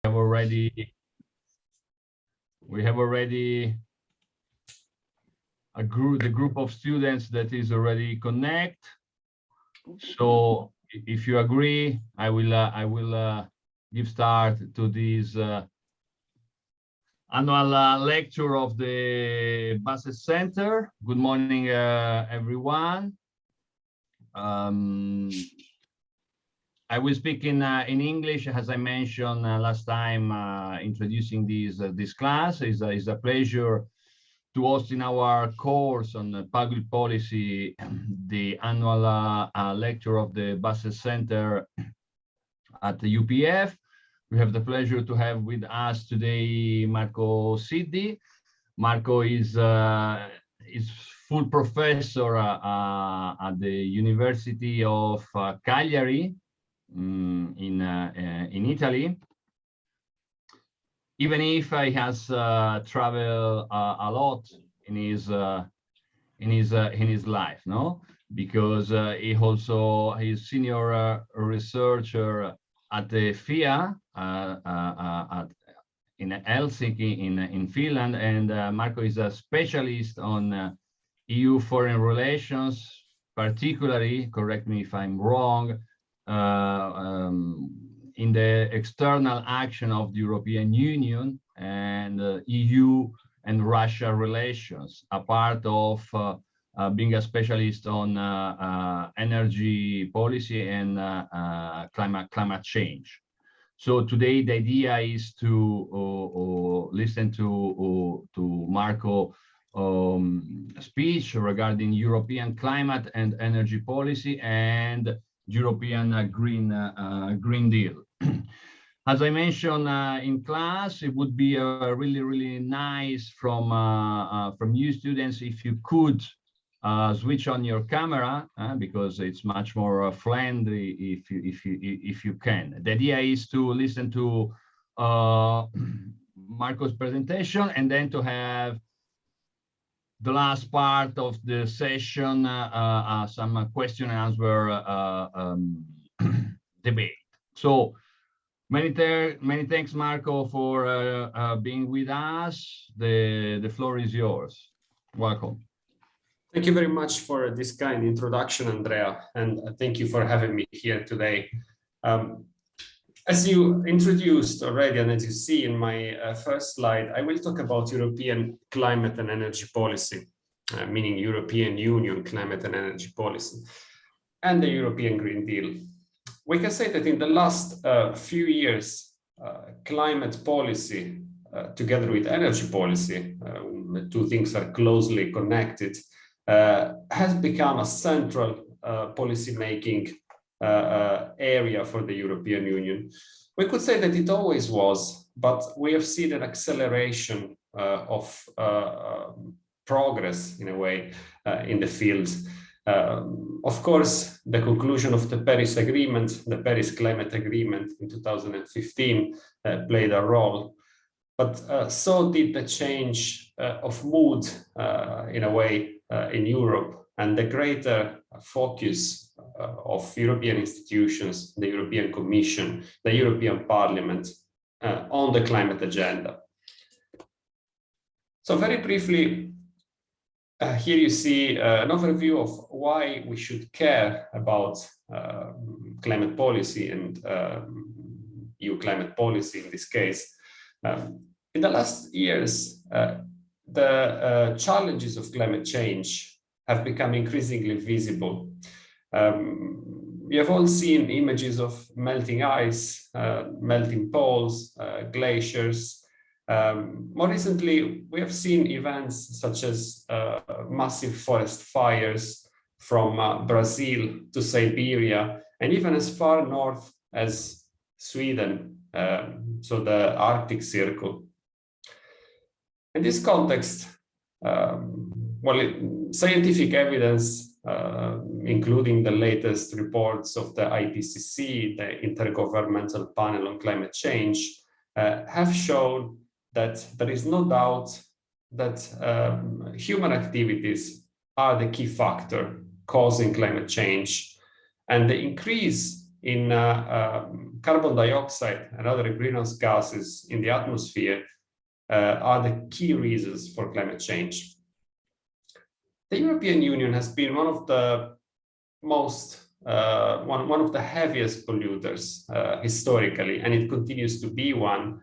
have already the group of students that is already connect. So if you agree, I will give start to this annual lecture of the BACES Center. Good morning, everyone. I will speak in English, as I mentioned last time, introducing this class. Is a pleasure to host in our course on public policy the annual lecture of the BACES Center at the UPF. We have the pleasure to have with us today Marco Siddi. Marco is full professor at the University of Cagliari in Italy. Even if he has traveled a lot in his life, no, because he also is senior researcher at the FIA in Helsinki in Finland, and Marco is a specialist on EU foreign relations, particularly, correct me if I'm wrong, in the external action of the European Union and EU and Russia relations, a part of being a specialist on energy policy and climate change. So today the idea is to listen to Marco speech regarding European climate and energy policy and European Green Deal. As I mentioned in class, it would be really nice from you students if you could switch on your camera because it's much more friendly if you can. The idea is to listen to Marco's presentation and then to have the last part of the session, some question and answer debate. So many thanks, Marco, for being with us. The floor is yours. Welcome. Thank you very much for this kind introduction, Andrea, and thank you for having me here today. As you introduced already, and as you see in my first slide, I will talk about European climate and energy policy, meaning European Union climate and energy policy, and the European Green Deal. We can say that in the last few years, climate policy, together with energy policy, the two things are closely connected, has become a central policy-making area for the European Union. We could say that it always was, but we have seen an acceleration of progress in a way in the field. Of course, the conclusion of the Paris Agreement, the Paris Climate Agreement in 2015 played a role, but so did the change of mood in a way in Europe, and the greater focus of European institutions, the European Commission, the European Parliament on the climate agenda. So very briefly, here you see an overview of why we should care about climate policy and EU climate policy in this case. In the last years, the challenges of climate change have become increasingly visible. We have all seen images of melting ice, melting poles, glaciers. More recently, we have seen events such as massive forest fires from Brazil to Siberia, and even as far north as Sweden, so the Arctic Circle. In this context, scientific evidence, including the latest reports of the IPCC, the Intergovernmental Panel on Climate Change, have shown that there is no doubt that human activities are the key factor causing climate change, and the increase in carbon dioxide and other greenhouse gases in the atmosphere are the key reasons for climate change. The European Union has been one of the most one of the heaviest polluters historically, and it continues to be one.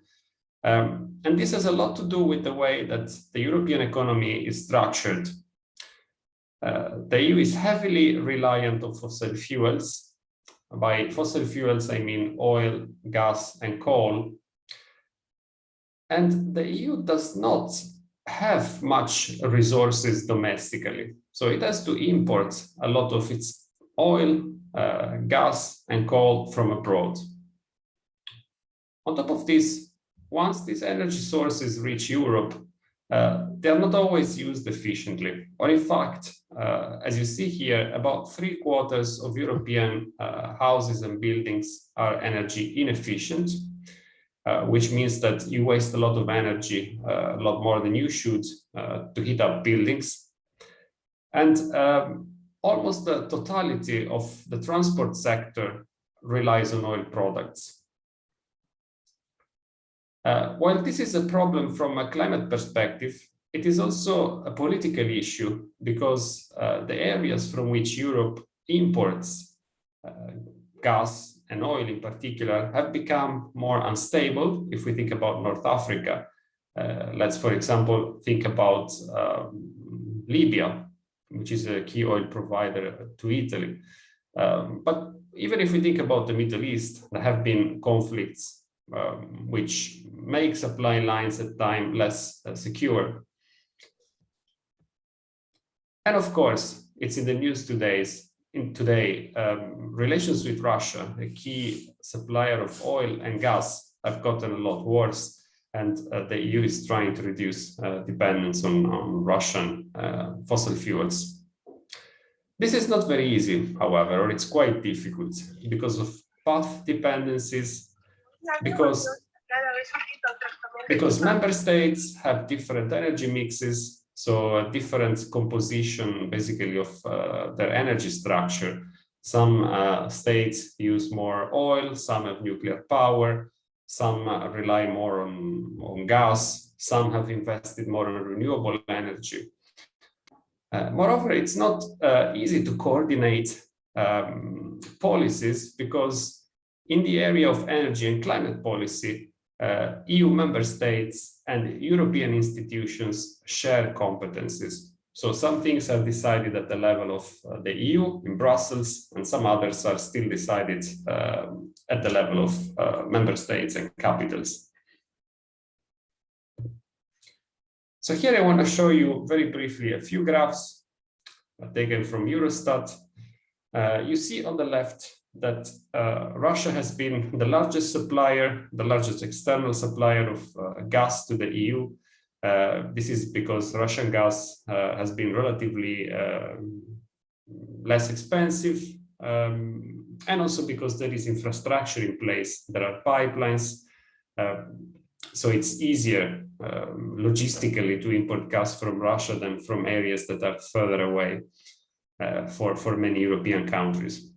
And this has a lot to do with the way that the European economy is structured. The EU is heavily reliant on fossil fuels. By fossil fuels, I mean oil, gas, and coal. And the EU does not have much resources domestically. So it has to import a lot of its oil, gas, and coal from abroad. On top of this, once these energy sources reach Europe, they are not always used efficiently. Or in fact, as you see here, about 3/4 of European houses and buildings are energy inefficient, which means that you waste a lot of energy, a lot more than you should, to heat up buildings. And almost the totality of the transport sector relies on oil products. While this is a problem from a climate perspective, it is also a political issue because the areas from which Europe imports gas and oil in particular have become more unstable. If we think about North Africa, let's, for example, think about Libya, which is a key oil provider to Italy. But even if we think about the Middle East, there have been conflicts which make supply lines at times less secure. And of course, it's in the news today, relations with Russia, a key supplier of oil and gas, have gotten a lot worse, and the EU is trying to reduce dependence on Russian fossil fuels. This is not very easy, however, or it's quite difficult because of path dependencies, because member states have different energy mixes, so a different composition basically of their energy structure. Some states use more oil, some have nuclear power, some rely more on gas, some have invested more on renewable energy. Moreover, it's not easy to coordinate policies because in the area of energy and climate policy, EU member states and European institutions share competencies. So some things are decided at the level of the EU in Brussels, and some others are still decided at the level of member states and capitals. So here I want to show you very briefly a few graphs taken from Eurostat. You see on the left that Russia has been the largest supplier, the largest external supplier of gas to the EU. This is because Russian gas has been relatively less expensive, and also because there is infrastructure in place. There are pipelines, so it's easier logistically to import gas from Russia than from areas that are further away for many European countries.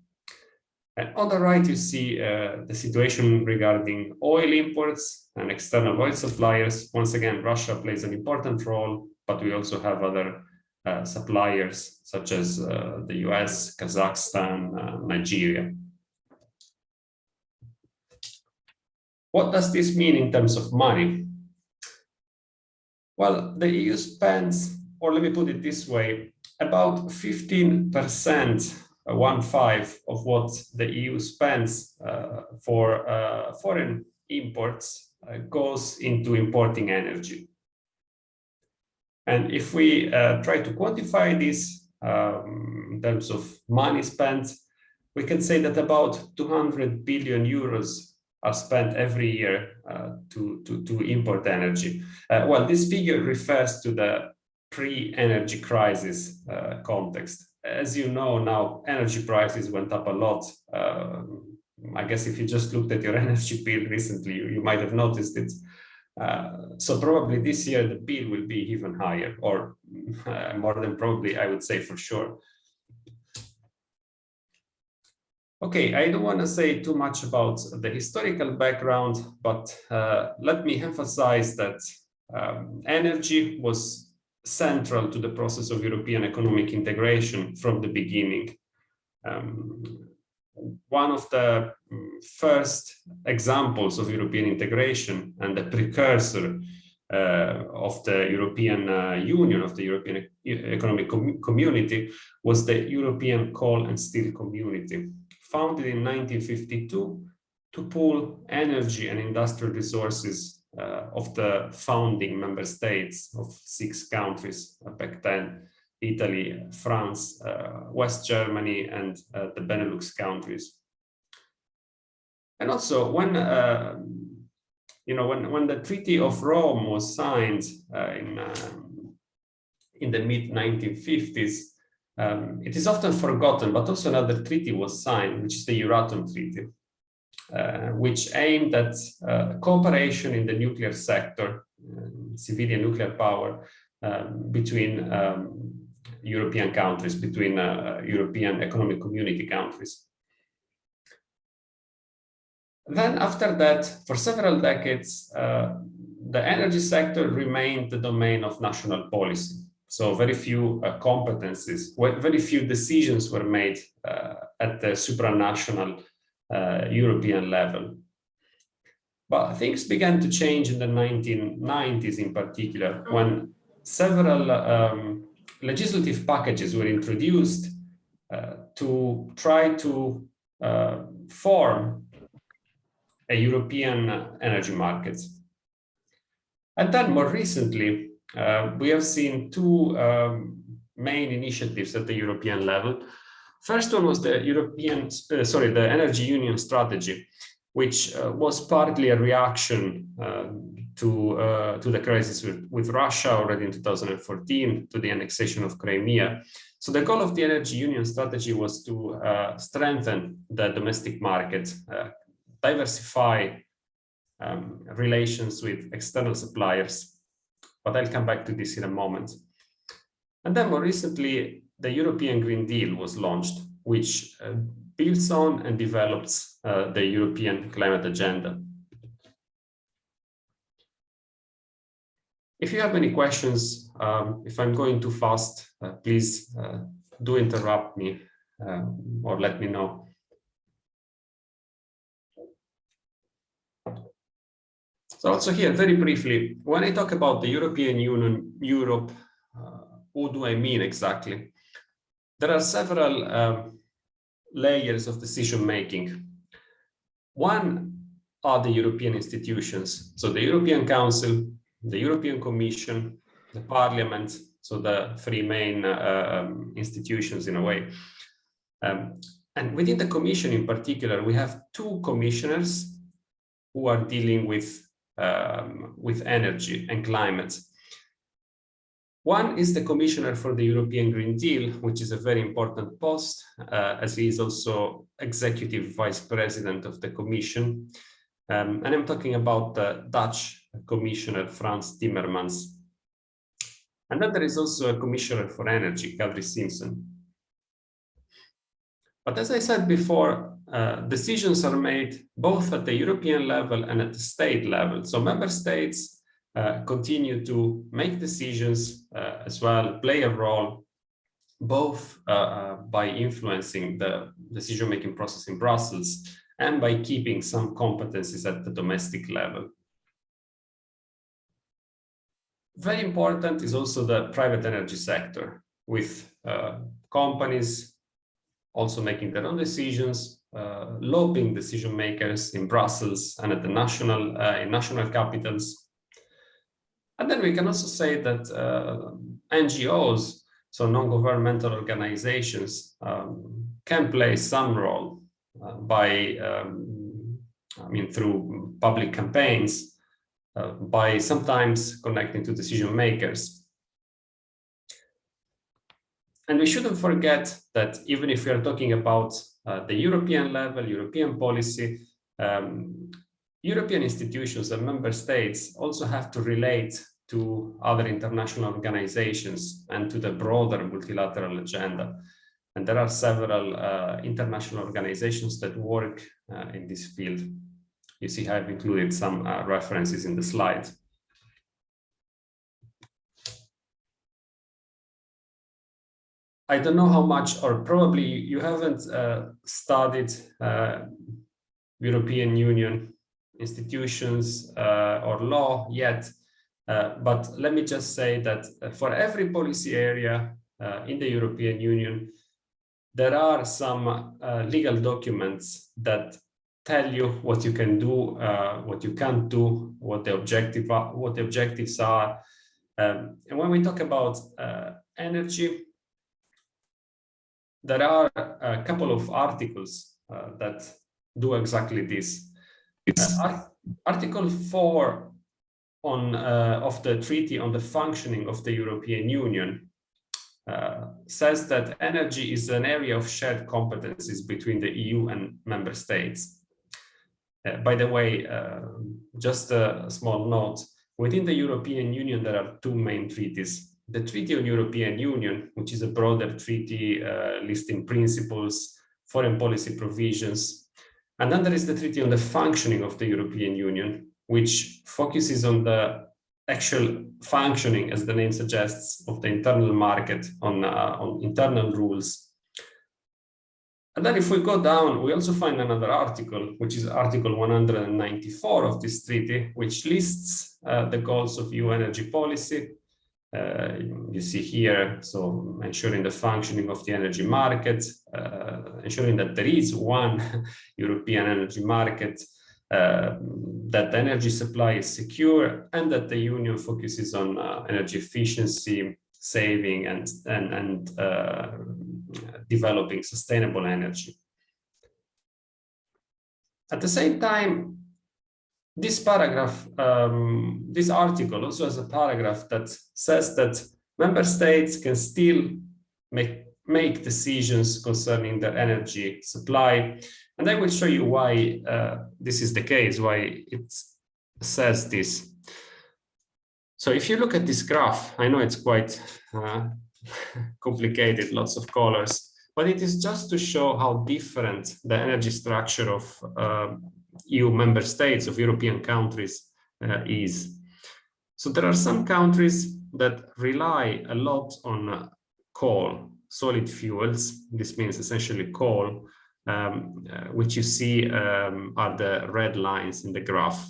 And on the right, you see the situation regarding oil imports and external oil suppliers. Once again, Russia plays an important role, but we also have other suppliers such as the US, Kazakhstan, Nigeria. What does this mean in terms of money? Well, the EU spends, or let me put it this way, about 15%, 1/5 of what the EU spends for foreign imports goes into importing energy. And if we try to quantify this in terms of money spent, we can say that about 200 billion euros are spent every year to import energy. Well, this figure refers to the pre-energy crisis context. As you know, now energy prices went up a lot. I guess if you just looked at your energy bill recently, you might have noticed it. So probably this year the bill will be even higher, or more than probably, I would say for sure. Okay, I don't want to say too much about the historical background, but let me emphasize that energy was central to the process of European economic integration from the beginning. One of the first examples of European integration and the precursor of the European Union, of the European Economic Community, was the European Coal and Steel Community, founded in 1952 to pool energy and industrial resources of the founding member states of 6 countries back then: Italy, France, West Germany, and the Benelux countries. And also, when when the Treaty of Rome was signed in the mid-1950s, it is often forgotten, but also another treaty was signed, which is the Euratom Treaty, which aimed at cooperation in the nuclear sector, civilian nuclear power, between European countries, between European Economic Community countries. Then after that, for several decades, the energy sector remained the domain of national policy. So very few competencies, very few decisions were made at the supranational European level. But things began to change in the 1990s in particular, when several legislative packages were introduced to try to form a European energy market. And then more recently, we have seen 2 main initiatives at the European level. First one was the the Energy Union strategy, which was partly a reaction to the crisis with Russia already in 2014, to the annexation of Crimea. So the goal of the Energy Union strategy was to strengthen the domestic market, diversify relations with external suppliers, but I'll come back to this in a moment. And then more recently, the European Green Deal was launched, which builds on and develops the European climate agenda. If you have any questions, if I'm going too fast, please do interrupt me or let me know. So also here, very briefly, when I talk about the European Union, Europe, what do I mean exactly? There are several layers of decision-making. One are the European institutions. So the European Council, the European Commission, the Parliament, so the 3 main institutions in a way. And within the Commission in particular, we have 2 commissioners who are dealing with energy and climate. One is the Commissioner for the European Green Deal, which is a very important post, as he is also Executive Vice President of the Commission. And I'm talking about the Dutch Commissioner, Frans Timmermans. And then there is also a Commissioner for Energy, Kadri Simpson. But as I said before, decisions are made both at the European level and at the state level. So member states continue to make decisions as well, play a role, both by influencing the decision-making process in Brussels and by keeping some competencies at the domestic level. Very important is also the private energy sector, with companies also making their own decisions, lobbying decision makers in Brussels and at the national capitals. And then we can also say that NGOs, so non-governmental organizations, can play some role through public campaigns, by sometimes connecting to decision makers. And we shouldn't forget that even if we are talking about the European level, European policy, European institutions and member states also have to relate to other international organizations and to the broader multilateral agenda. And there are several international organizations that work in this field. You see, I've included some references in the slide. I don't know how much, or probably you haven't studied European Union institutions or law yet, but let me just say that for every policy area in the European Union, there are some legal documents that tell you what you can do, what you can't do, what the objectives are. And when we talk about energy, there are a couple of articles that do exactly this. Article 4 of the Treaty on the Functioning of the European Union says that energy is an area of shared competencies between the EU and member states. By the way, just a small note, within the European Union, there are two main treaties. The Treaty on European Union, which is a broader treaty listing principles, foreign policy provisions. And then there is the Treaty on the Functioning of the European Union, which focuses on the actual functioning, as the name suggests, of the internal market, on internal rules. And then if we go down, we also find another article, which is Article 194 of this treaty, which lists the goals of EU energy policy. You see here, so ensuring the functioning of the energy market, ensuring that there is one European energy market, that the energy supply is secure, and that the Union focuses on energy efficiency, saving, and developing sustainable energy. At the same time, this paragraph, this article also has a paragraph that says that member states can still make decisions concerning their energy supply. And I will show you why this is the case, why it says this. So if you look at this graph, I know it's quite complicated, lots of colors, but it is just to show how different the energy structure of EU member states, of European countries is. So there are some countries that rely a lot on coal, solid fuels. This means essentially coal, which you see are the red lines in the graph.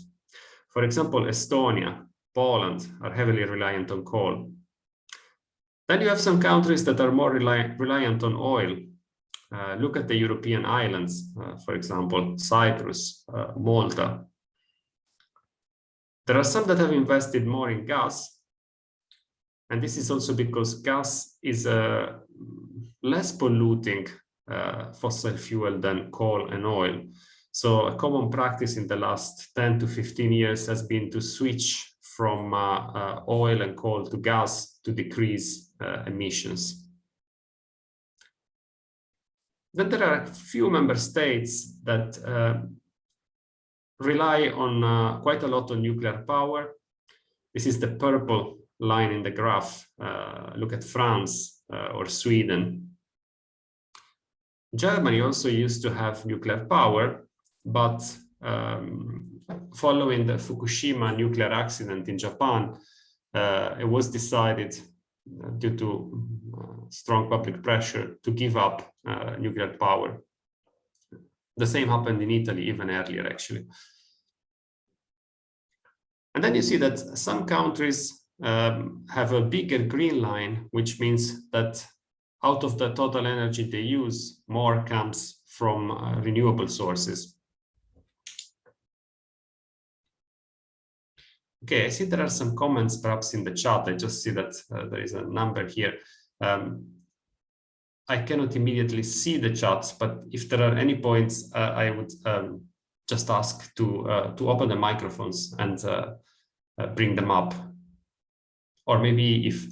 For example, Estonia, Poland are heavily reliant on coal. Then you have some countries that are more reliant on oil. Look at the European islands, for example, Cyprus, Malta. There are some that have invested more in gas, and this is also because gas is a less polluting fossil fuel than coal and oil. So a common practice in the last 10 to 15 years has been to switch from oil and coal to gas to decrease emissions. Then there are a few member states that rely on quite a lot on nuclear power. This is the purple line in the graph. Look at France or Sweden. Germany also used to have nuclear power, but following the Fukushima nuclear accident in Japan, it was decided due to strong public pressure to give up nuclear power. The same happened in Italy even earlier, actually. And then you see that some countries have a bigger green line, which means that out of the total energy they use, more comes from renewable sources. Okay, I see there are some comments perhaps in the chat. I just see that there is a number here. I cannot immediately see the chats, but if there are any points, I would just ask to open the microphones and bring them up. Or maybe if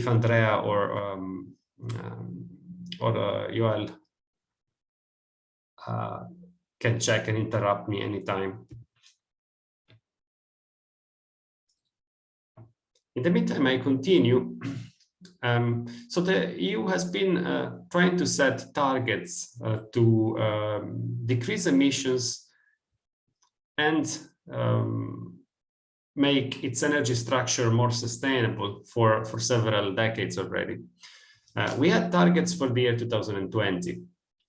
Andrea or Joel can check and interrupt me anytime. In the meantime, I continue So the EU has been trying to set targets to decrease emissions and make its energy structure more sustainable for several decades already. We had targets for the year 2020.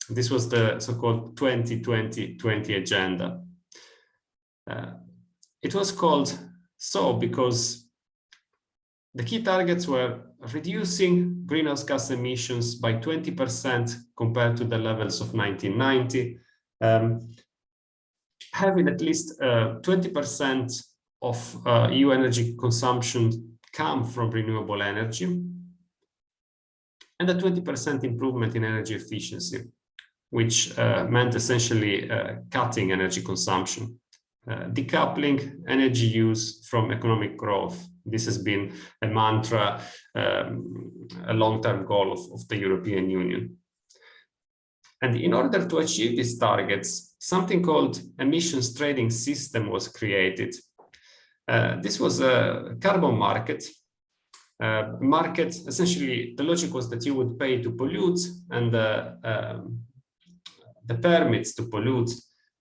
This was the so-called 20-20-20 agenda. It was called so because the key targets were reducing greenhouse gas emissions by 20% compared to the levels of 1990, having at least 20% of EU energy consumption come from renewable energy, and a 20% improvement in energy efficiency, which meant essentially cutting energy consumption, decoupling energy use from economic growth. This has been a mantra, a long-term goal of the European Union. And in order to achieve these targets, something called emissions trading system was created. This was a carbon market. Essentially, the logic was that you would pay to pollute, and the permits to pollute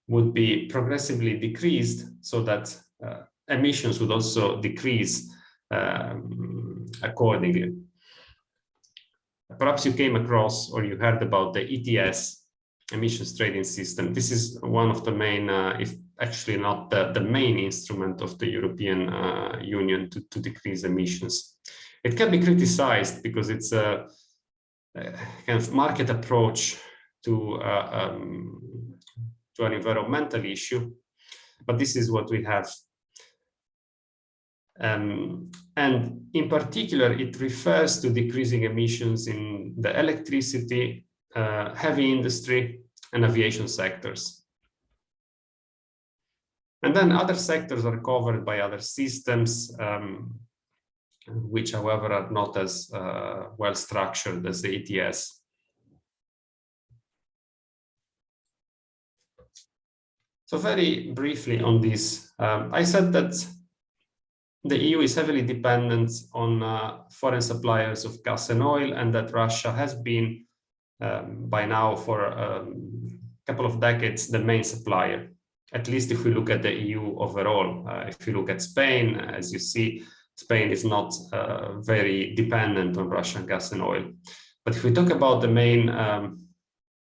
would be progressively decreased so that emissions would also decrease accordingly. Perhaps you came across or you heard about the ETS, emissions trading system. This is one of the main, if actually not the main instrument of the European Union to decrease emissions. It can be criticized because it's a kind of market approach to an environmental issue, but this is what we have. And in particular, it refers to decreasing emissions in the electricity, heavy industry, and aviation sectors. And then other sectors are covered by other systems, which, however, are not as well structured as the ETS. So very briefly on this, I said that the EU is heavily dependent on foreign suppliers of gas and oil, and that Russia has been, by now for a couple of decades, the main supplier, at least if we look at the EU overall. If you look at Spain, as you see, Spain is not very dependent on Russian gas and oil. But if we talk about the main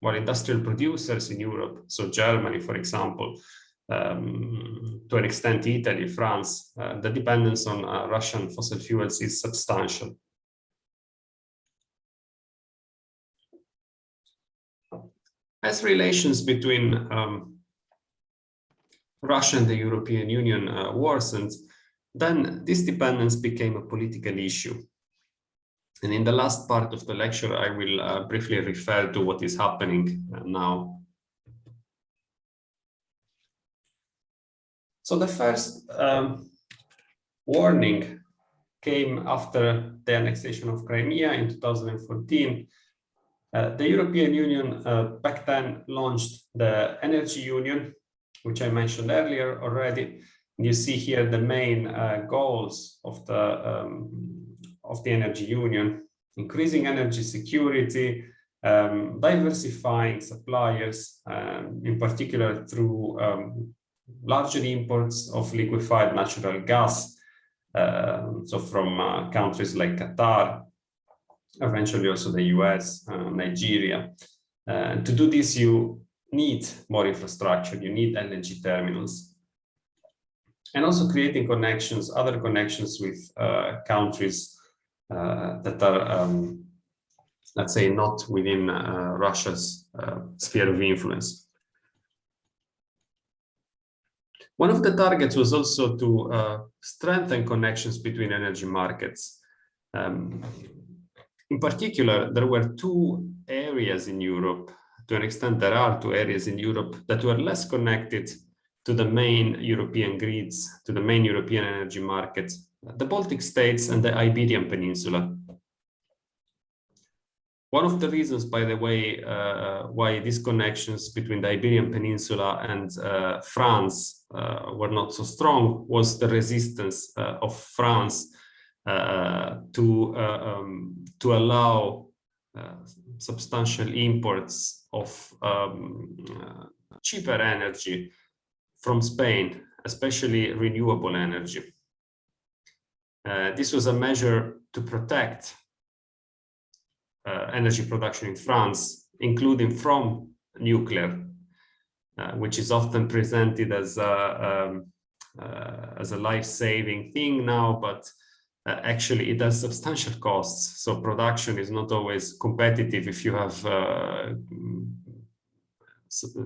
industrial producers in Europe, so Germany, for example, to an extent Italy, France, the dependence on Russian fossil fuels is substantial. As relations between Russia and the European Union worsened, then this dependence became a political issue. And in the last part of the lecture, I will briefly refer to what is happening now. So the first warning came after the annexation of Crimea in 2014. The European Union back then launched the Energy Union, which I mentioned earlier already. And you see here the main goals of the Energy Union: increasing energy security, diversifying suppliers, in particular through larger imports of liquefied natural gas, so from countries like Qatar, eventually also the US, Nigeria. To do this, you need more infrastructure, you need LNG terminals. And also creating connections, other connections with countries that are, let's say, not within Russia's sphere of influence. One of the targets was also to strengthen connections between energy markets. In particular, there were two areas in Europe, to an extent there are two areas in Europe that were less connected to the main European grids, to the main European energy markets: the Baltic states and the Iberian Peninsula. One of the reasons, by the way, why these connections between the Iberian Peninsula and France were not so strong was the resistance of France to allow substantial imports of cheaper energy from Spain, especially renewable energy. This was a measure to protect energy production in France, including from nuclear, which is often presented as a life-saving thing now, but actually it has substantial costs. So production is not always competitive if you have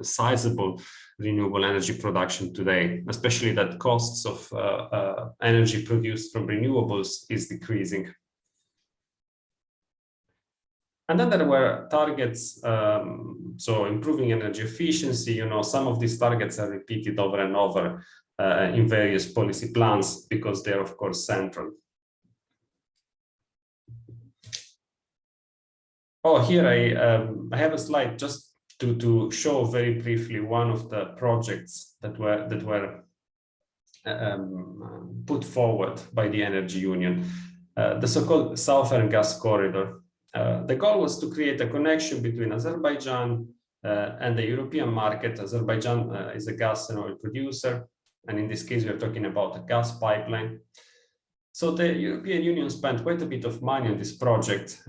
sizable renewable energy production today, especially that costs of energy produced from renewables is decreasing. And then there were targets, so improving energy efficiency. You know, some of these targets are repeated over and over in various policy plans because they're, of course, central. Oh, here I have a slide just to show very briefly one of the projects that were put forward by the Energy Union, the so-called Southern Gas Corridor. The goal was to create a connection between Azerbaijan and the European market. Azerbaijan is a gas and oil producer, and in this case, we are talking about a gas pipeline. So the European Union spent quite a bit of money on this project.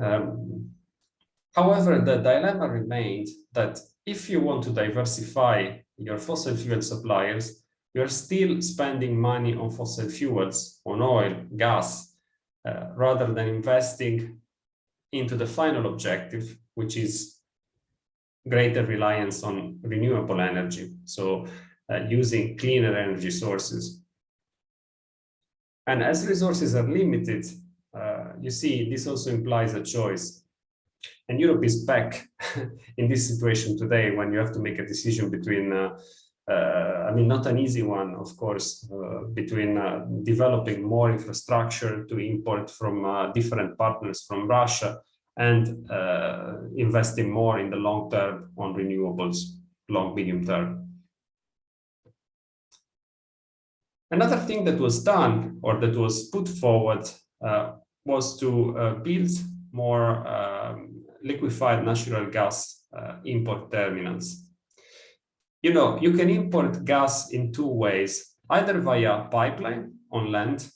However, the dilemma remained that if you want to diversify your fossil fuel suppliers, you are still spending money on fossil fuels, on oil, gas, rather than investing into the final objective, which is greater reliance on renewable energy, so using cleaner energy sources. And as resources are limited, you see, this also implies a choice. And Europe is back in this situation today when you have to make a decision between, I mean, not an easy one, of course, between developing more infrastructure to import from different partners from Russia and investing more in the long term on renewables, long, medium term. Another thing that was done or that was put forward was to build more liquefied natural gas import terminals. You know, you can import gas in two ways, either via pipeline on land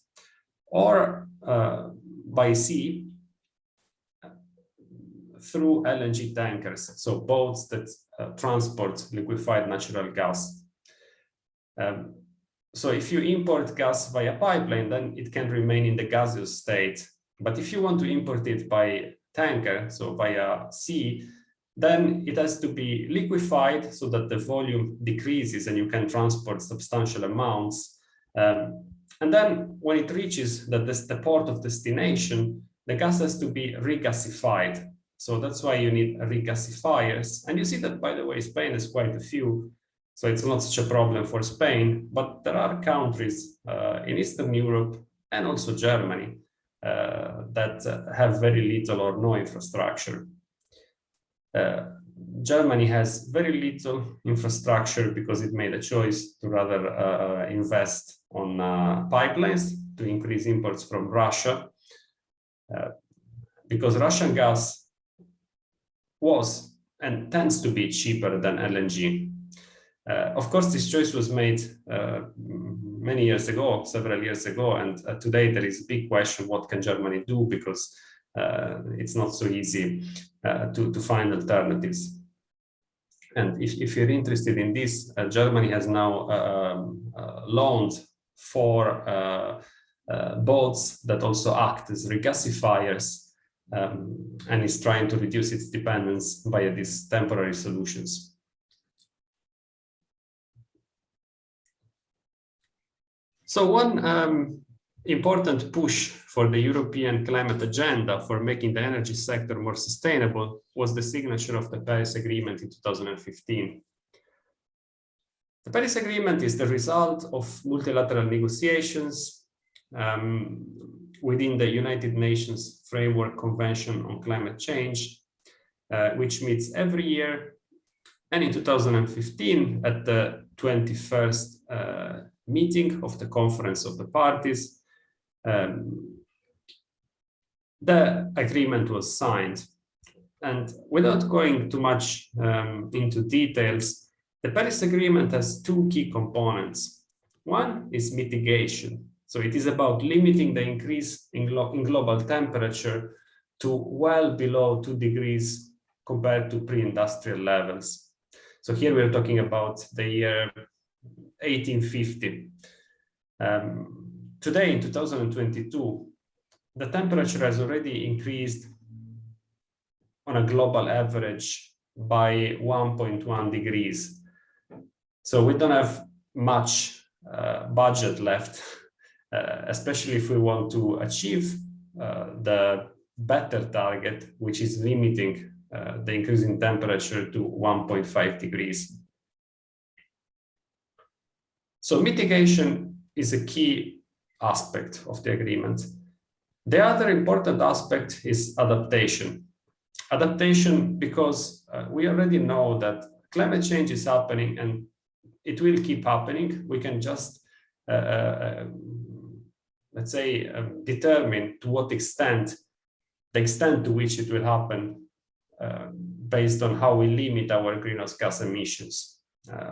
or by sea through LNG tankers, so boats that transport liquefied natural gas. So if you import gas via pipeline, then it can remain in the gaseous state. But if you want to import it by tanker, so via sea, then it has to be liquefied so that the volume decreases and you can transport substantial amounts. And then when it reaches the port of destination, the gas has to be regasified. So that's why you need regasifiers. And you see that, by the way, Spain has quite a few. So it's not such a problem for Spain, but there are countries in Eastern Europe and also Germany that have very little or no infrastructure. Germany has very little infrastructure because it made a choice to rather invest on pipelines to increase imports from Russia, because Russian gas was and tends to be cheaper than LNG. Of course, this choice was made many years ago, several years ago, and today there is a big question, what can Germany do, because it's not so easy to find alternatives. And if you're interested in this, Germany has now loaned 4 boats that also act as regasifiers and is trying to reduce its dependence via these temporary solutions. So one important push for the European climate agenda for making the energy sector more sustainable was the signature of the Paris Agreement in 2015. The Paris Agreement is the result of multilateral negotiations within the United Nations Framework Convention on Climate Change, which meets every year. And in 2015, at the 21st meeting of the Conference of the Parties, the agreement was signed. And without going too much into details, the Paris Agreement has two key components. One is mitigation. So it is about limiting the increase in global temperature to well below 2 degrees compared to pre-industrial levels. So here we're talking about the year 1850. Today, in 2022, the temperature has already increased on a global average by 1.1 degrees. So we don't have much budget left, especially if we want to achieve the better target, which is limiting the increase in temperature to 1.5 degrees. So mitigation is a key aspect of the agreement. The other important aspect is adaptation. Adaptation because we already know that climate change is happening and it will keep happening. We can just, let's say, determine to what extent, the extent to which it will happen based on how we limit our greenhouse gas emissions.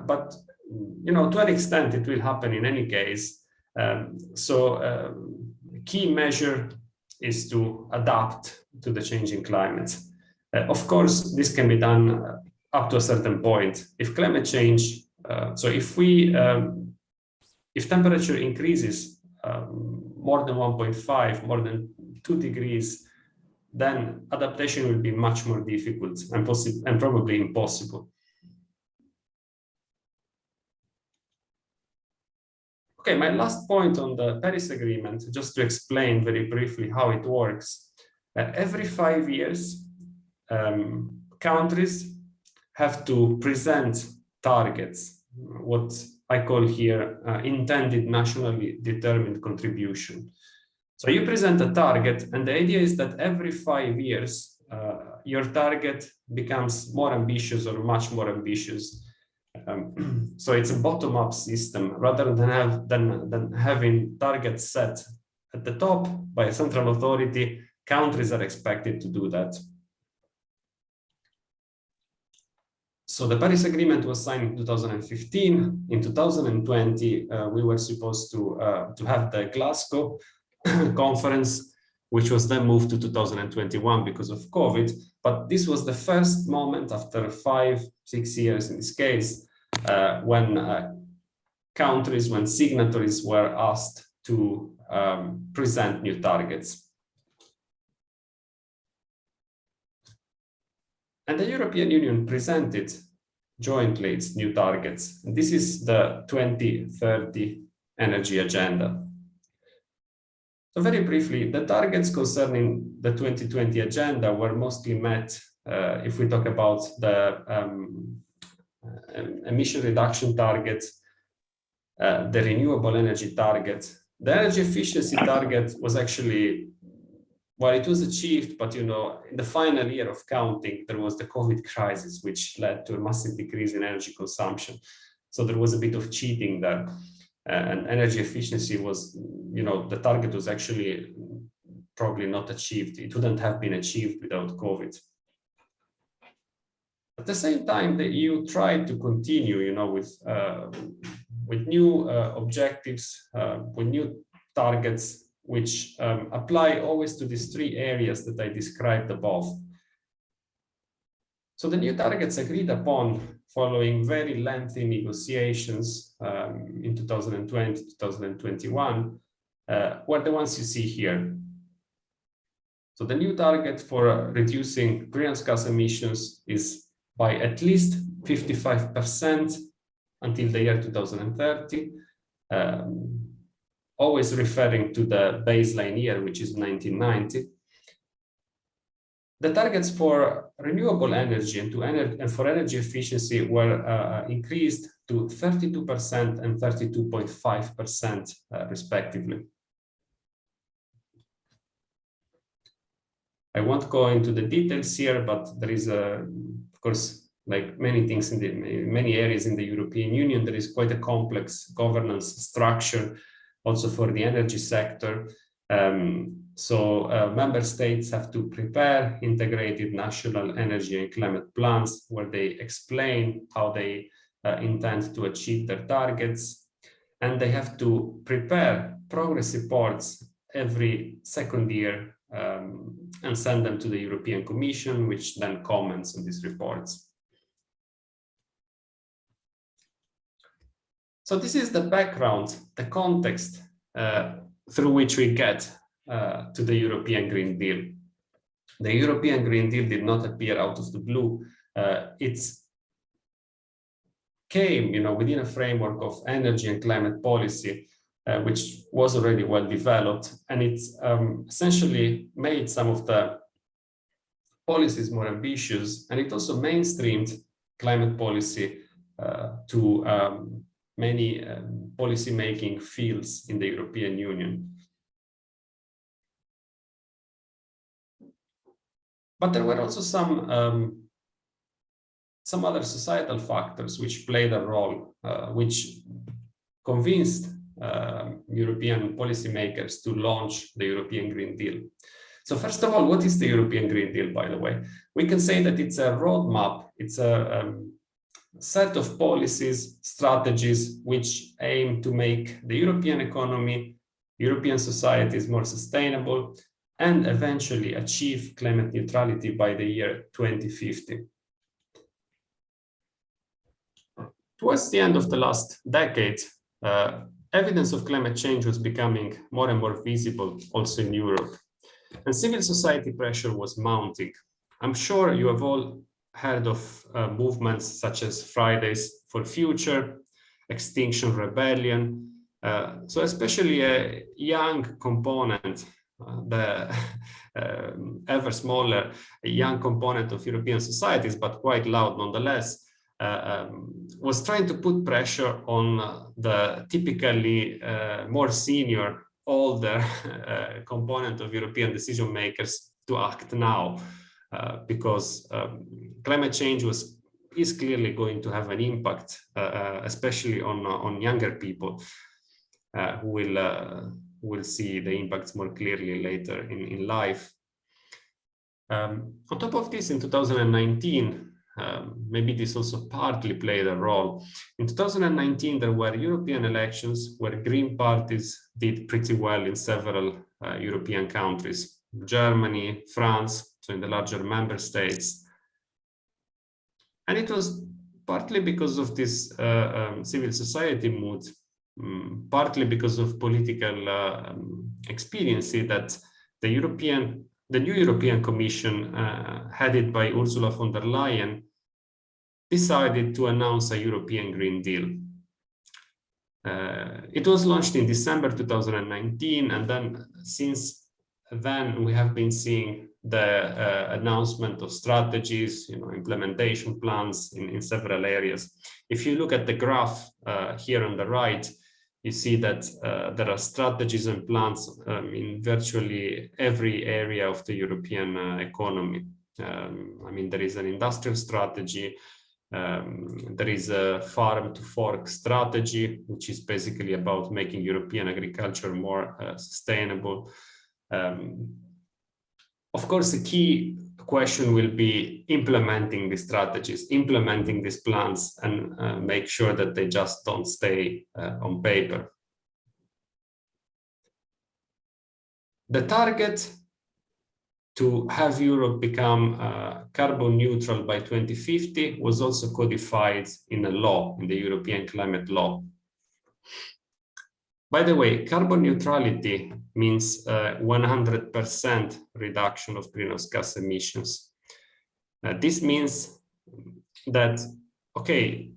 But, you know, to an extent, it will happen in any case. So key measure is to adapt to the changing climate. Of course, this can be done up to a certain point. If climate change, so if temperature increases more than 1.5, more than 2 degrees, then adaptation will be much more difficult and probably impossible. Okay, my last point on the Paris Agreement, just to explain very briefly how it works. Every 5 years, countries have to present targets, what I call here intended nationally determined contribution. So you present a target, and the idea is that every 5 years, your target becomes more ambitious or much more ambitious. So it's a bottom-up system rather than having targets set at the top by a central authority. Countries are expected to do that. So the Paris Agreement was signed in 2015. In 2020, we were supposed to have the Glasgow conference, which was then moved to 2021 because of COVID. But this was the first moment after 5-6 years in this case, when countries, when signatories were asked to present new targets. And the European Union presented jointly its new targets. And this is the 2030 energy agenda. So very briefly, the targets concerning the 2020 agenda were mostly met if we talk about the emission reduction targets, the renewable energy target. The energy efficiency target was actually, well, it was achieved, but you know, in the final year of counting, there was the COVID crisis, which led to a massive decrease in energy consumption. So there was a bit of cheating there. And energy efficiency was, you know, the target was actually probably not achieved. It wouldn't have been achieved without COVID. At the same time, the EU tried to continue, you know, with new objectives, with new targets, which apply always to these three areas that I described above. So the new targets agreed upon following very lengthy negotiations in 2020, 2021, were the ones you see here. So the new target for reducing greenhouse gas emissions is by at least 55% until the year 2030, always referring to the baseline year, which is 1990. The targets for renewable energy and for energy efficiency were increased to 32% and 32.5% respectively. I won't go into the details here, but there is, of course, like many things in many areas in the European Union, there is quite a complex governance structure also for the energy sector. Member states have to prepare integrated national energy and climate plans where they explain how they intend to achieve their targets. And they have to prepare progress reports every second year and send them to the European Commission, which then comments on these reports. So this is the background, the context through which we get to the European Green Deal. The European Green Deal did not appear out of the blue. It came, within a framework of energy and climate policy, which was already well developed, and it's essentially made some of the policies more ambitious, and it also mainstreamed climate policy to many policy-making fields in the European Union. But there were also some other societal factors which played a role, which convinced European policymakers to launch the European Green Deal. So first of all, what is the European Green Deal, by the way? We can say that it's a roadmap, it's a set of policies, strategies, which aim to make the European economy, European societies more sustainable, and eventually achieve climate neutrality by the year 2050. Towards the end of the last decade, evidence of climate change was becoming more and more visible also in Europe, and civil society pressure was mounting. I'm sure you have all heard of movements such as Fridays for Future, Extinction Rebellion. So especially a young component, the ever smaller young component of European societies, but quite loud nonetheless, was trying to put pressure on the typically more senior, older component of European decision makers to act now. Because climate change is clearly going to have an impact, especially on younger people who will see the impacts more clearly later in life. On top of this, in 2019, maybe this also partly played a role. In 2019, there were European elections where Green parties did pretty well in several European countries. Germany, France, so in the larger member states. And it was partly because of this civil society mood, partly because of political expediency that the new European Commission, headed by Ursula von der Leyen, decided to announce a European Green Deal. It was launched in December 2019, and then since then we have been seeing the announcement of strategies, implementation plans in several areas. If you look at the graph here on the right, you see that there are strategies and plans in virtually every area of the European economy. There is an industrial strategy, there is a farm to fork strategy, which is basically about making European agriculture more sustainable. Of course, the key question will be implementing these strategies, implementing these plans, and make sure that they just don't stay on paper. The target to have Europe become carbon neutral by 2050 was also codified in a law, in the European Climate Law. By the way, carbon neutrality means 100% reduction of greenhouse gas emissions. This means that, okay,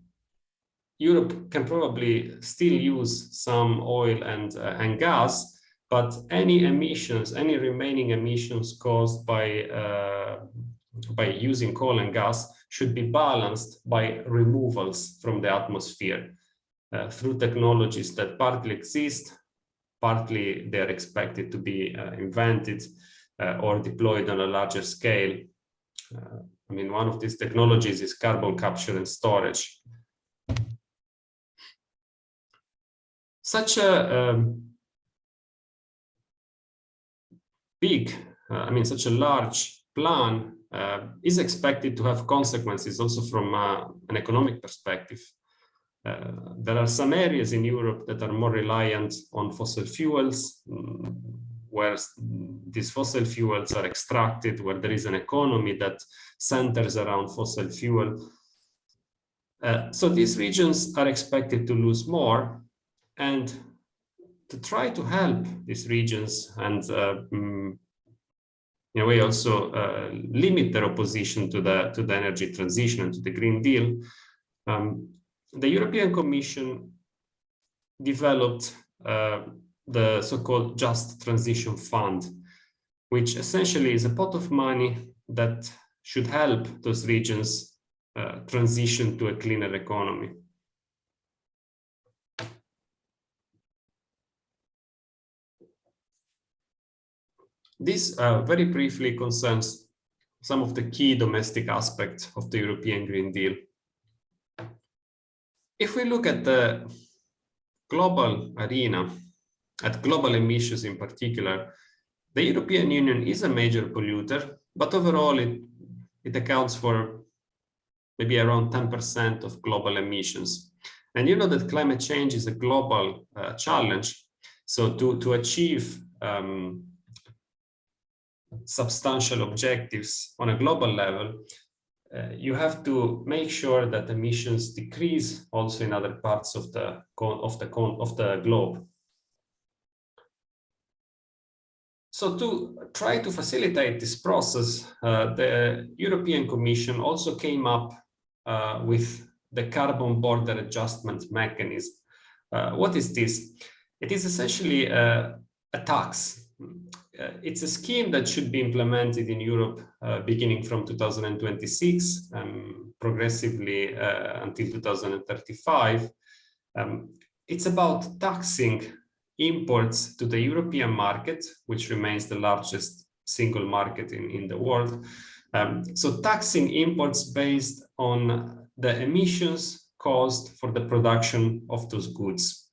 Europe can probably still use some oil and gas, but any emissions, any remaining emissions caused by using coal and gas should be balanced by removals from the atmosphere through technologies that partly exist, partly they're expected to be invented or deployed on a larger scale. One of these technologies is carbon capture and storage. Such a big, such a large plan is expected to have consequences also from an economic perspective. There are some areas in Europe that are more reliant on fossil fuels, where these fossil fuels are extracted, where there is an economy that centers around fossil fuel. So these regions are expected to lose more, and to try to help these regions and in a way also limit their opposition to the energy transition and to the Green Deal, the European Commission developed the so-called Just Transition Fund, which essentially is a pot of money that should help those regions transition to a cleaner economy. This very briefly concerns some of the key domestic aspects of the European Green Deal. If we look at the global arena, at global emissions in particular, the European Union is a major polluter, but overall it accounts for maybe around 10% of global emissions. And you know that climate change is a global challenge. So to achieve substantial objectives on a global level, you have to make sure that emissions decrease also in other parts of the globe. So to try to facilitate this process, the European Commission also came up with the carbon border adjustment mechanism. What is this? It is essentially a tax. It's a scheme that should be implemented in Europe beginning from 2026, progressively until 2035. It's about taxing imports to the European market, which remains the largest single market in the world. So taxing imports based on the emissions caused for the production of those goods.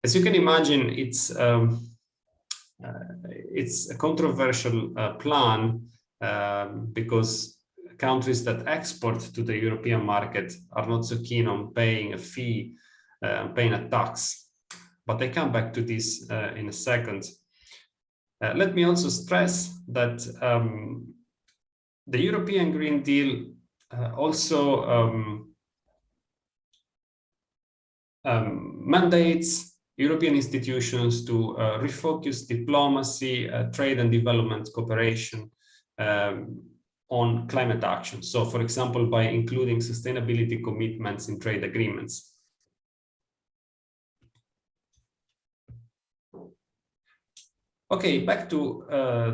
As you can imagine, it's a controversial plan because countries that export to the European market are not so keen on paying a fee, paying a tax. But I come back to this in a second. Let me also stress that the European Green Deal also mandates European institutions to refocus diplomacy, trade and development cooperation on climate action. So, for example, by including sustainability commitments in trade agreements. Okay, back to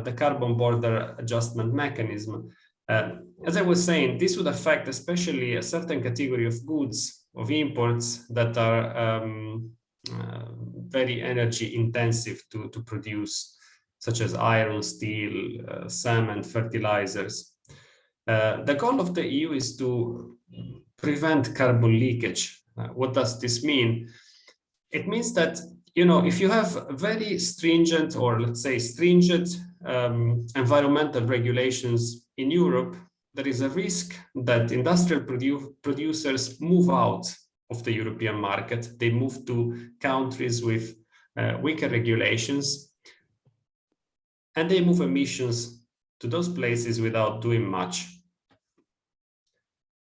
the carbon border adjustment mechanism. As I was saying, this would affect especially a certain category of goods, of imports that are very energy intensive to produce, such as iron, steel, cement, fertilizers. The goal of the EU is to prevent carbon leakage. What does this mean? It means that, you know, if you have very stringent, or let's say stringent environmental regulations in Europe, there is a risk that industrial producers move out of the European market. They move to countries with weaker regulations, and they move emissions to those places without doing much.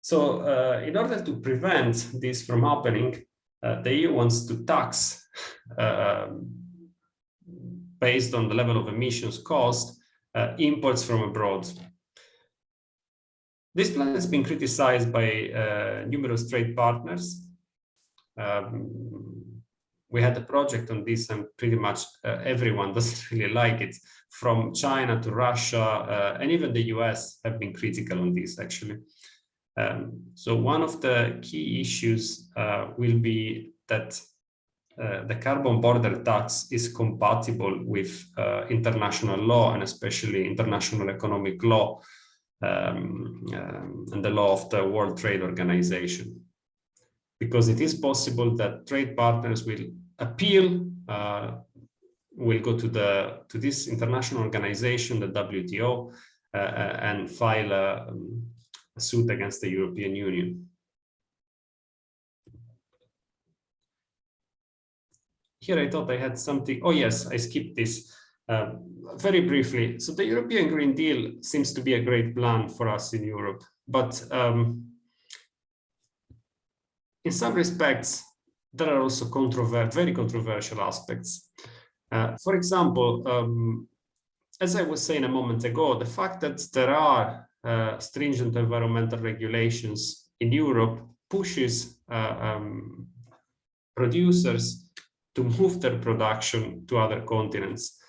So in order to prevent this from happening, the EU wants to tax based on the level of emissions caused imports from abroad. This plan has been criticized by numerous trade partners. We had a project on this, and pretty much everyone doesn't really like it, from China to Russia, and even the US have been critical on this, actually. So one of the key issues will be that the carbon border tax is compatible with international law, and especially international economic law, and the law of the World Trade Organization. Because it is possible that trade partners will appeal will go to this international organization, the WTO, and file a suit against the European Union. Here I thought I had something. Oh yes, I skipped this very briefly. So the European Green Deal seems to be a great plan for us in Europe, but in some respects, there are also very controversial aspects. For example, as I was saying a moment ago, the fact that there are stringent environmental regulations in Europe pushes producers to move their production to other continents.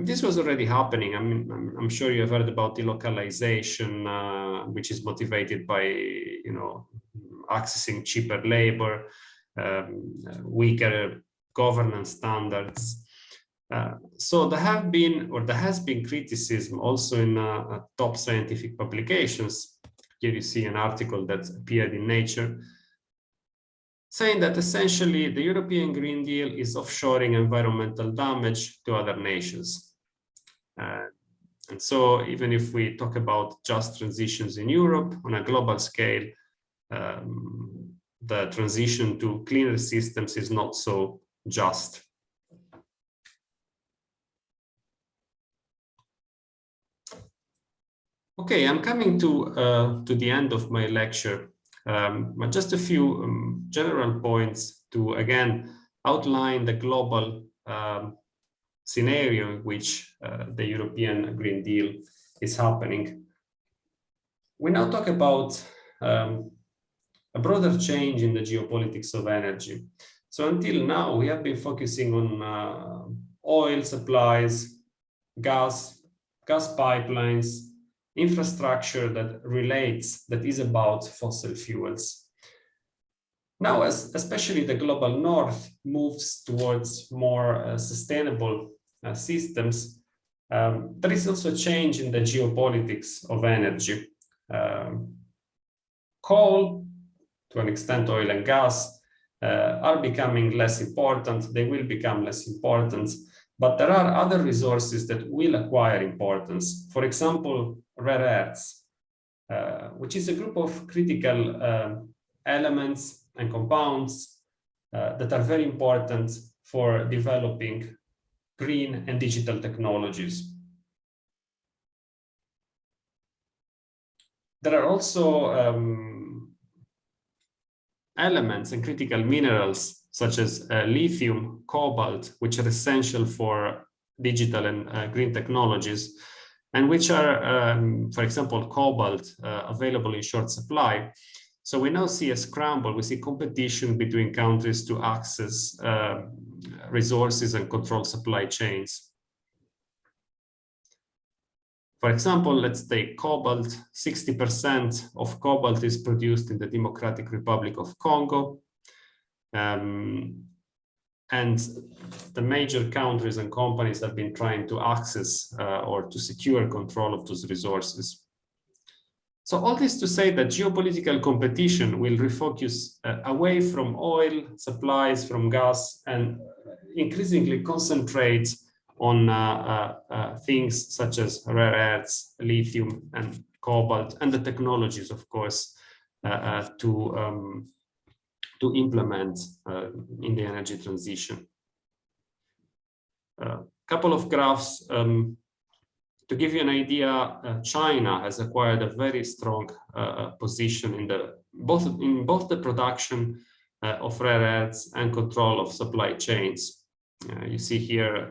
This was already happening. I mean, I'm sure you have heard about delocalization, which is motivated by, you know, accessing cheaper labor, weaker governance standards. So there has been criticism also in top scientific publications. Here you see an article that appeared in Nature, saying that essentially the European Green Deal is offshoring environmental damage to other nations. And so even if we talk about just transitions in Europe on a global scale, the transition to cleaner systems is not so just. Okay, I'm coming to the end of my lecture. But just a few general points to, again, outline the global scenario in which the European Green Deal is happening. We now talk about a broader change in the geopolitics of energy. So until now, we have been focusing on oil supplies, gas pipelines, infrastructure that is about fossil fuels. Now, as especially the global north moves towards more sustainable systems, there is also a change in the geopolitics of energy. Coal, to an extent oil and gas, are becoming less important. They will become less important, but there are other resources that will acquire importance. For example, rare earths, which is a group of critical elements and compounds that are very important for developing green and digital technologies. There are also elements and critical minerals such as lithium, cobalt, which are essential for digital and green technologies, and which are, for example, cobalt, available in short supply. So we now see a scramble, we see competition between countries to access resources and control supply chains. For example, let's take cobalt. 60% of cobalt is produced in the Democratic Republic of Congo. And the major countries and companies have been trying to access or to secure control of those resources. So all this to say that geopolitical competition will refocus away from oil supplies, from gas, and increasingly concentrate on things such as rare earths, lithium, and cobalt, and the technologies, of course, to implement in the energy transition. A couple of graphs to give you an idea. China has acquired a very strong position in both the production of rare earths and control of supply chains. You see here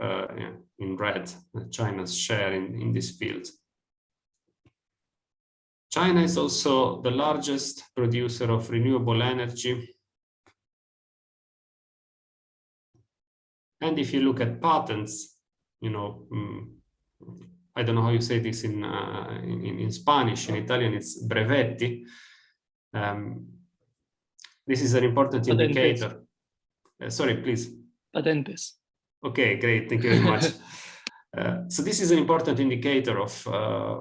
in red China's share in this field. China is also the largest producer of renewable energy. And if you look at patents, you know, I don't know how you say this in Spanish. In Italian, it's brevetti. This is an important indicator. Sorry, please. Patentes. Okay, great. Thank you very much. So this is an important indicator of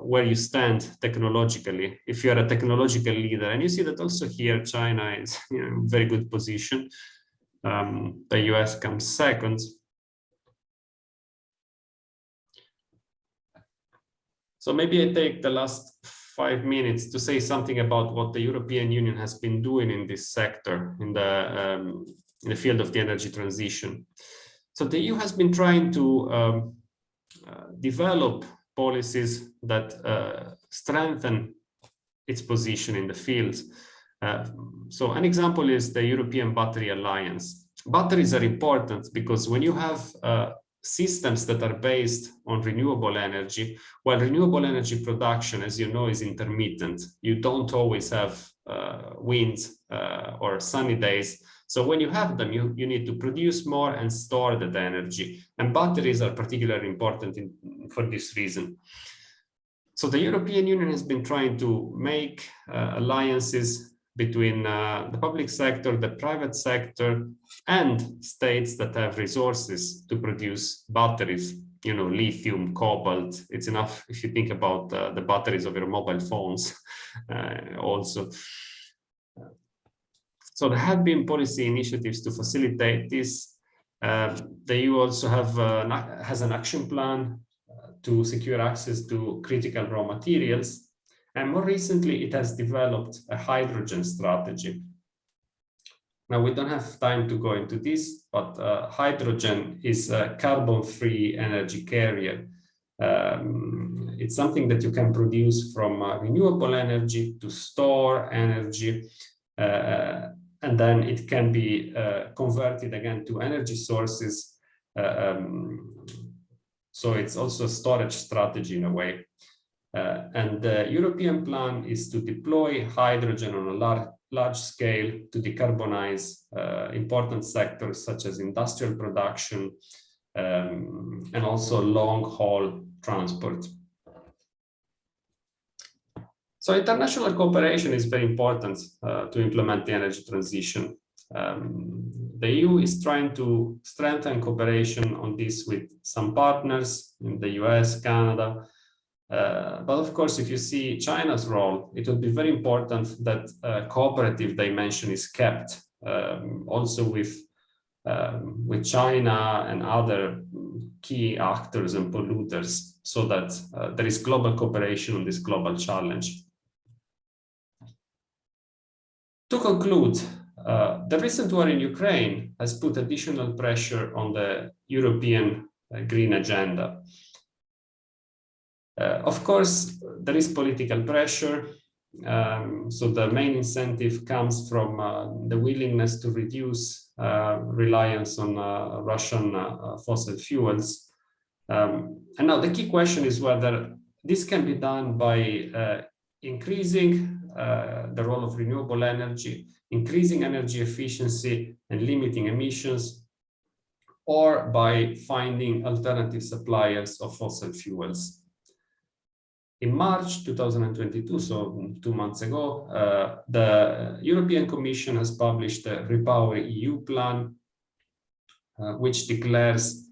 where you stand technologically, if you are a technological leader. And you see that also here, China is in very good position. The US comes second. So maybe I take the last 5 minutes to say something about what the European Union has been doing in this sector, in the field of the energy transition. So the EU has been trying to develop policies that strengthen its position in the field. So an example is the European Battery Alliance. Batteries are important because when you have systems that are based on renewable energy, while renewable energy production, as you know, is intermittent, you don't always have wind or sunny days. So when you have them, you need to produce more and store that energy. And batteries are particularly important for this reason. So the European Union has been trying to make alliances between the public sector, the private sector, and states that have resources to produce batteries, you know, lithium, cobalt. It's enough if you think about the batteries of your mobile phones also. So there have been policy initiatives to facilitate this. The EU also has an action plan to secure access to critical raw materials. And more recently, it has developed a hydrogen strategy. Now, we don't have time to go into this, but hydrogen is a carbon-free energy carrier. It's something that you can produce from renewable energy to store energy, and then it can be converted again to energy sources. So it's also a storage strategy in a way. And the European plan is to deploy hydrogen on a large scale to decarbonize important sectors such as industrial production and also long-haul transport. So international cooperation is very important to implement the energy transition. The EU is trying to strengthen cooperation on this with some partners in the US, Canada. But of course, if you see China's role, it would be very important that a cooperative dimension is kept also with China and other key actors and polluters, so that there is global cooperation on this global challenge. To conclude, the recent war in Ukraine has put additional pressure on the European green agenda. Of course, there is political pressure. So the main incentive comes from the willingness to reduce reliance on Russian fossil fuels. And now the key question is whether this can be done by increasing the role of renewable energy, increasing energy efficiency and limiting emissions, or by finding alternative suppliers of fossil fuels. In March 2022, so 2 months ago, the European Commission has published a REPowerEU plan, which declares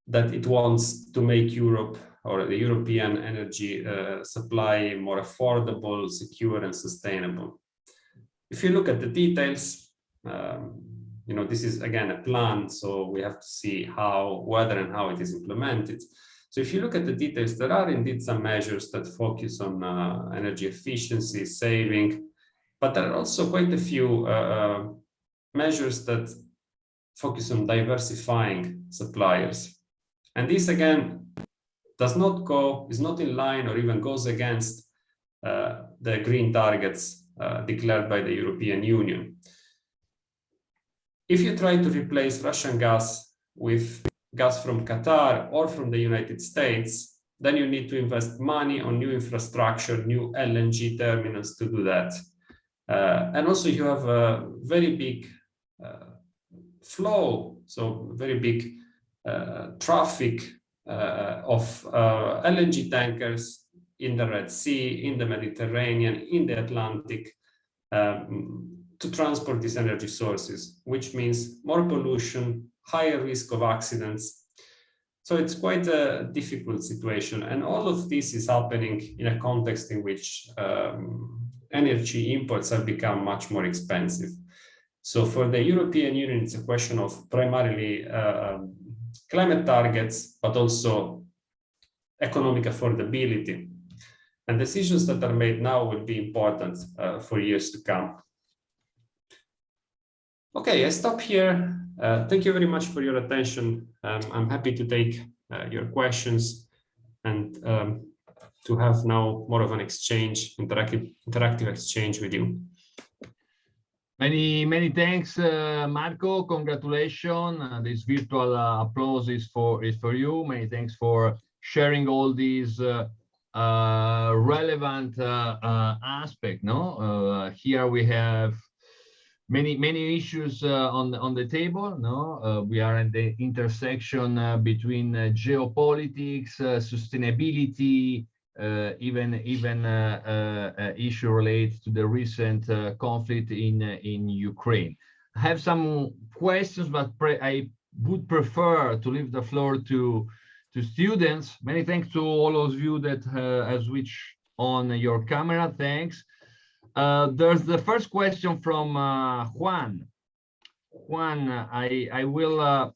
that it wants to make Europe or the European energy supply more affordable, secure, and sustainable. If you look at the details, you know, this is again a plan, so we have to see whether and how it is implemented. So if you look at the details, there are indeed some measures that focus on energy efficiency, saving, but there are also quite a few measures that focus on diversifying suppliers. And this again is not in line or even goes against the green targets declared by the European Union. If you try to replace Russian gas with gas from Qatar or from the United States, then you need to invest money on new infrastructure, new LNG terminals to do that. And also you have a very big flow, so very big traffic of LNG tankers in the Red Sea, in the Mediterranean, in the Atlantic, to transport these energy sources, which means more pollution, higher risk of accidents. So it's quite a difficult situation. And all of this is happening in a context in which energy imports have become much more expensive. So for the European Union, it's a question of primarily climate targets, but also economic affordability. And decisions that are made now will be important for years to come. Okay, I stop here. Thank you very much for your attention. I'm happy to take your questions and to have now more of an exchange, interactive exchange with you. Many thanks, Marco. Congratulations. This virtual applause is for you. Many thanks for sharing all these relevant aspects. No, here we have many issues on the table. No, we are at the intersection between geopolitics, sustainability, even issue related to the recent conflict in Ukraine. I have some questions, but I would prefer to leave the floor to students. Many thanks to all of you that have switched on your camera. Thanks. There's the first question from Juan. Juan, I will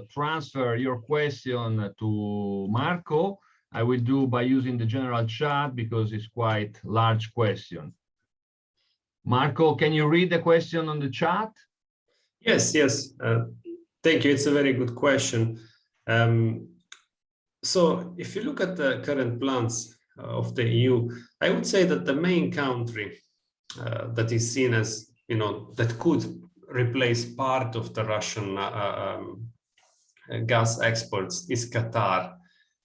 transfer your question to Marco. I will do by using the general chat because it's quite large question. Marco, can you read the question on the chat? Yes. Thank you. It's a very good question. So if you look at the current plans of the EU, I would say that the main country that is seen as, that could replace part of the Russian gas exports is Qatar.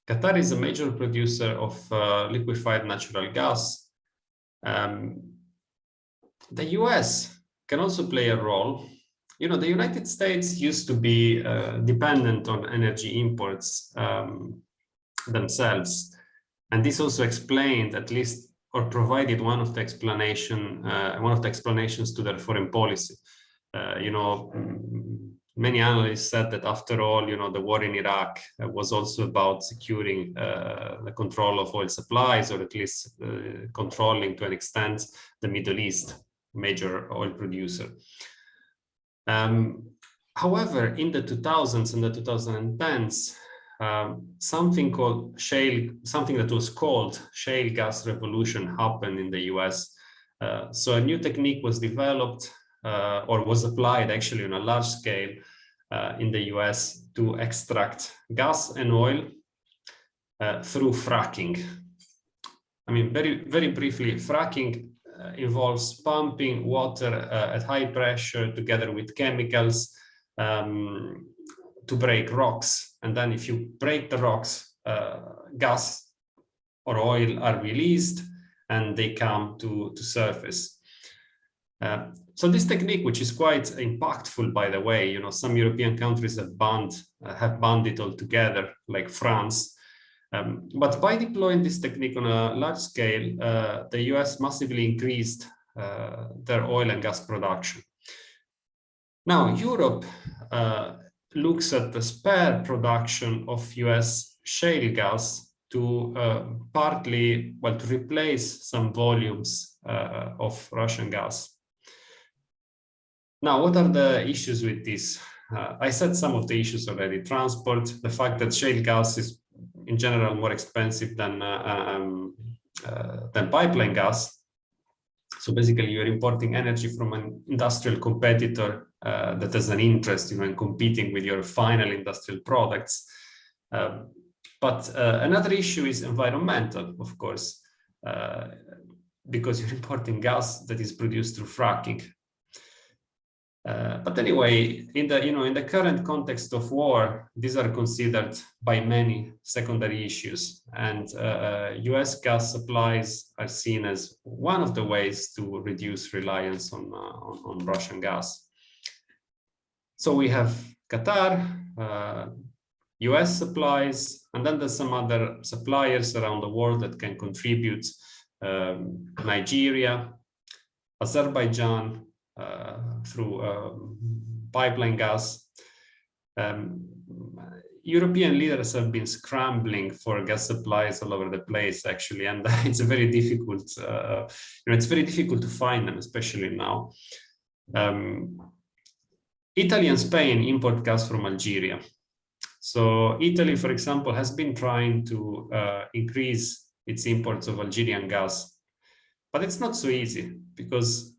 Qatar is a major producer of liquefied natural gas. The US can also play a role. The United States used to be dependent on energy imports themselves. And this also explained, at least, or provided one of the explanations to their foreign policy. Many analysts said that after all, the war in Iraq was also about securing the control of oil supplies, or at least controlling to an extent the Middle East, major oil producer. However, in the 2000s and the 2010s, something that was called shale gas revolution happened in the US. So a new technique was developed or was applied actually on a large scale in the US to extract gas and oil through fracking. I mean, very briefly, fracking involves pumping water at high pressure together with chemicals to break rocks. And then if you break the rocks, gas or oil are released and they come to surface. So this technique, which is quite impactful, by the way, some European countries have banned it altogether, like France. But by deploying this technique on a large scale, the US massively increased their oil and gas production. Now, Europe looks at the spare production of US shale gas to to replace some volumes of Russian gas. Now, what are the issues with this? I said some of the issues already. Transport, the fact that shale gas is in general more expensive than pipeline gas. So basically, you're importing energy from an industrial competitor that has an interest in competing with your final industrial products. But another issue is environmental, of course, because you're importing gas that is produced through fracking. But anyway, in the current context of war, these are considered by many secondary issues, and US gas supplies are seen as one of the ways to reduce reliance on Russian gas. So we have Qatar, US supplies, and then there's some other suppliers around the world that can contribute. Nigeria, Azerbaijan, through pipeline gas. European leaders have been scrambling for gas supplies all over the place, actually, and it's very difficult. It's very difficult to find them, especially now. Italy and Spain import gas from Algeria. So Italy, for example, has been trying to increase its imports of Algerian gas, but it's not so easy because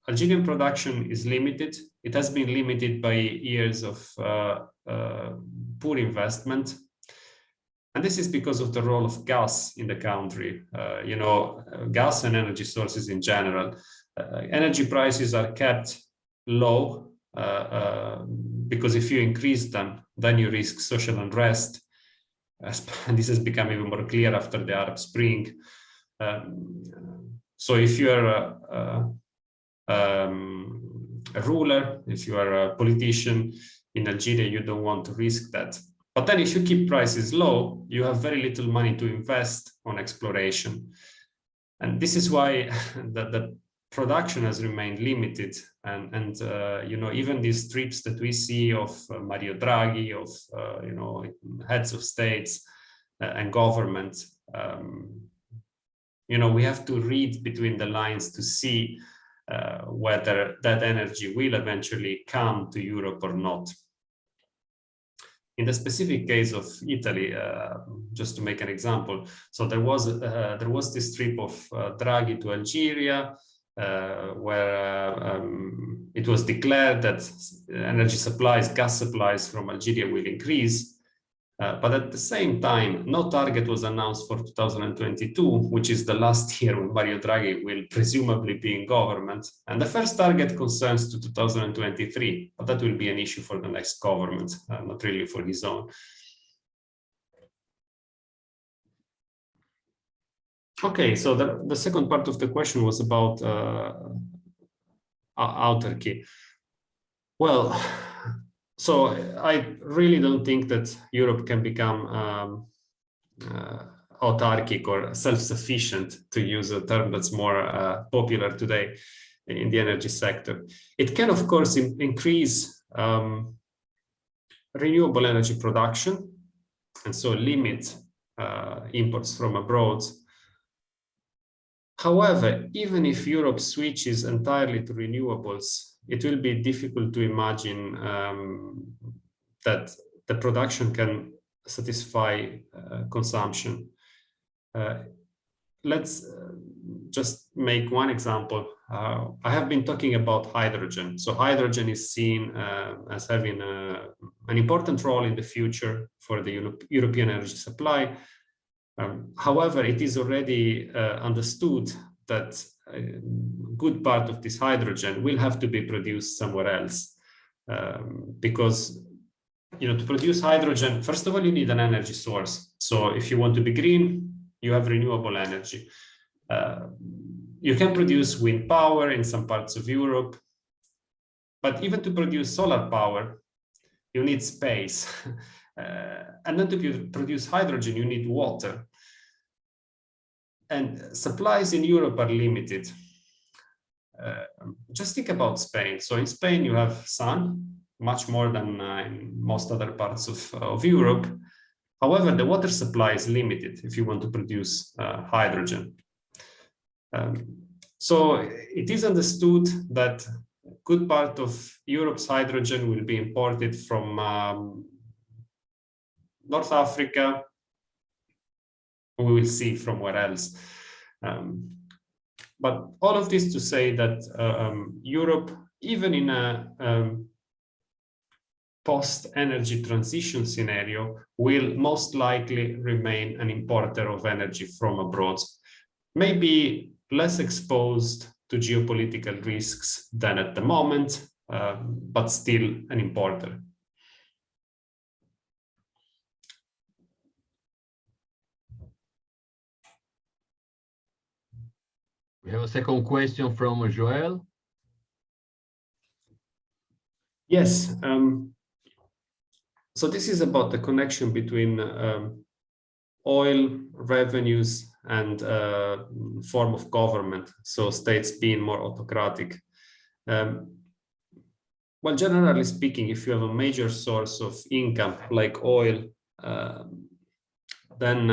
Algerian production is limited. It has been limited by years of poor investment. And this is because of the role of gas in the country. Gas and energy sources in general. Energy prices are kept low because if you increase them, then you risk social unrest. And this has become even more clear after the Arab Spring. So if you are a ruler, if you are a politician in Algeria, you don't want to risk that. But then if you keep prices low, you have very little money to invest on exploration. And this is why the production has remained limited. And even these trips that we see of Mario Draghi, of heads of states and government, we have to read between the lines to see whether that energy will eventually come to Europe or not. In the specific case of Italy, just to make an example, so there was this trip of Draghi to Algeria, where it was declared that energy supplies, gas supplies from Algeria will increase. But at the same time, no target was announced for 2022, which is the last year when Mario Draghi will presumably be in government. And the first target concerns to 2023, but that will be an issue for the next government, not really for his own. Okay, so the second part of the question was about autarky. Well, so I really don't think that Europe can become autarkic or self-sufficient, to use a term that's more popular today in the energy sector. It can, of course, increase renewable energy production and so limit imports from abroad. However, even if Europe switches entirely to renewables, it will be difficult to imagine that the production can satisfy consumption. Let's just make one example. I have been talking about hydrogen. So hydrogen is seen as having an important role in the future for the European energy supply. However, it is already understood that a good part of this hydrogen will have to be produced somewhere else, because to produce hydrogen, first of all, you need an energy source. So if you want to be green, you have renewable energy. You can produce wind power in some parts of Europe, but even to produce solar power, you need space. And then to produce hydrogen, you need water. And supplies in Europe are limited. Just think about Spain. So in Spain, you have sun, much more than in most other parts of Europe. However, the water supply is limited if you want to produce hydrogen. So it is understood that a good part of Europe's hydrogen will be imported from North Africa. We will see from where else. But all of this to say that Europe, even in a post-energy transition scenario, will most likely remain an importer of energy from abroad. Maybe less exposed to geopolitical risks than at the moment, but still an importer. We have a second question from Joel. Yes. So this is about the connection between oil revenues and form of government, so states being more autocratic. Well, generally speaking, if you have a major source of income like oil, then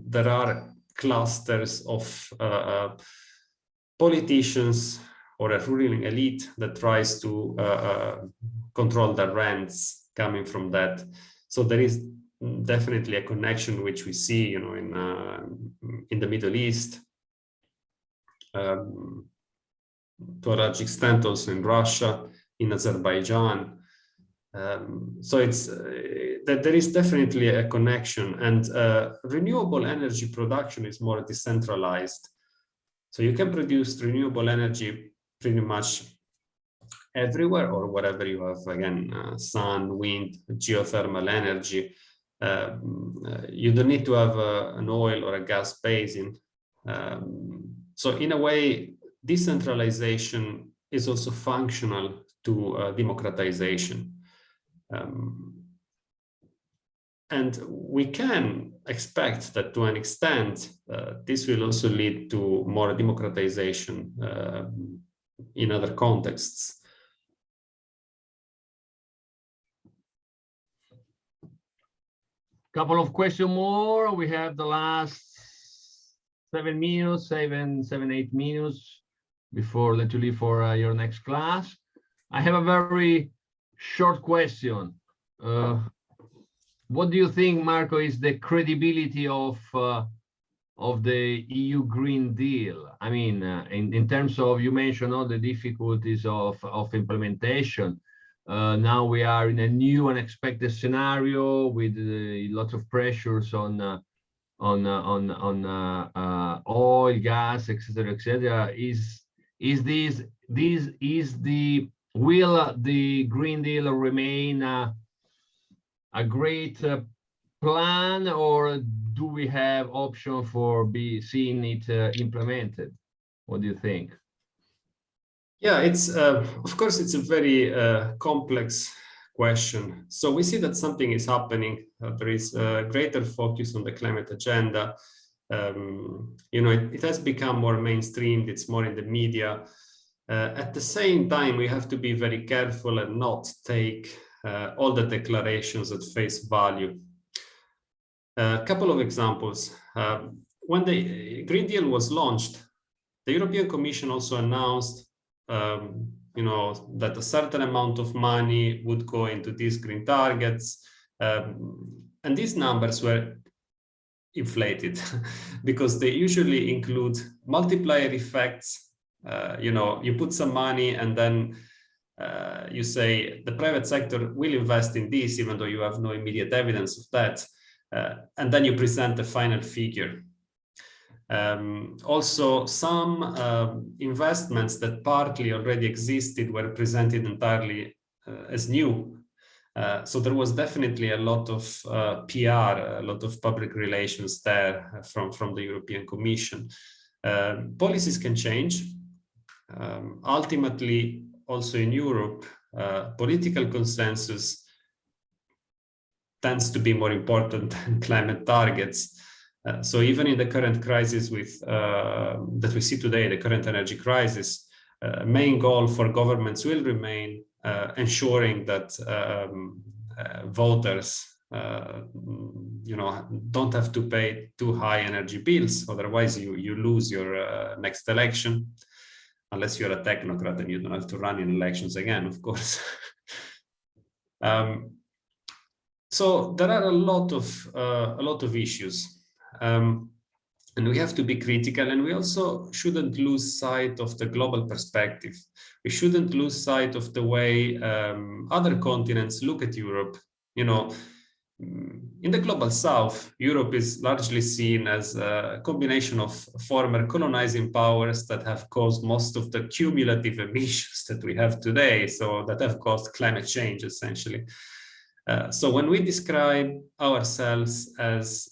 there are clusters of politicians or a ruling elite that tries to control the rents coming from that. So there is definitely a connection which we see, you know, in the Middle East, to a large extent also in Russia, in Azerbaijan. So it's that there is definitely a connection, and renewable energy production is more decentralized. So you can produce renewable energy pretty much everywhere or wherever you have, again, sun, wind, geothermal energy. You don't need to have an oil or a gas basin. So in a way, decentralization is also functional to democratization. And we can expect that to an extent, this will also lead to more democratization in other contexts. Couple of questions more. We have the last 7 minutes, 8 minutes before let you leave for your next class. I have a very short question. What do you think, Marco, is the credibility of the EU Green Deal? I mean, in terms of, you mentioned all the difficulties of implementation. Now we are in a new unexpected scenario with lots of pressures on oil, gas, etc., etc. Will the Green Deal remain a great plan, or do we have option for seeing it implemented? What do you think? Yeah, it's of course it's a very complex question. So we see that something is happening. There is a greater focus on the climate agenda. You know, it has become more mainstreamed. It's more in the media. At the same time, we have to be very careful and not take all the declarations at face value. A couple of examples. When the Green Deal was launched, the European Commission also announced you know, that a certain amount of money would go into these green targets. And these numbers were inflated because they usually include multiplier effects. You know, you put some money and then you say the private sector will invest in this, even though you have no immediate evidence of that. And then you present the final figure. Also, some investments that partly already existed were presented entirely as new. So there was definitely a lot of PR, a lot of public relations there from the European Commission. Policies can change. Ultimately, also in Europe, political consensus tends to be more important than climate targets. So even in the current crisis that we see today, the current energy crisis, main goal for governments will remain ensuring that voters you know, don't have to pay too high energy bills. Otherwise, you lose your next election, unless you're a technocrat and you don't have to run in elections again, of course. So there are a lot of issues. And we have to be critical, and we also shouldn't lose sight of the global perspective. We shouldn't lose sight of the way other continents look at Europe. You know, in the global south, Europe is largely seen as a combination of former colonizing powers that have caused most of the cumulative emissions that we have today, so that have caused climate change, essentially. So when we describe ourselves as,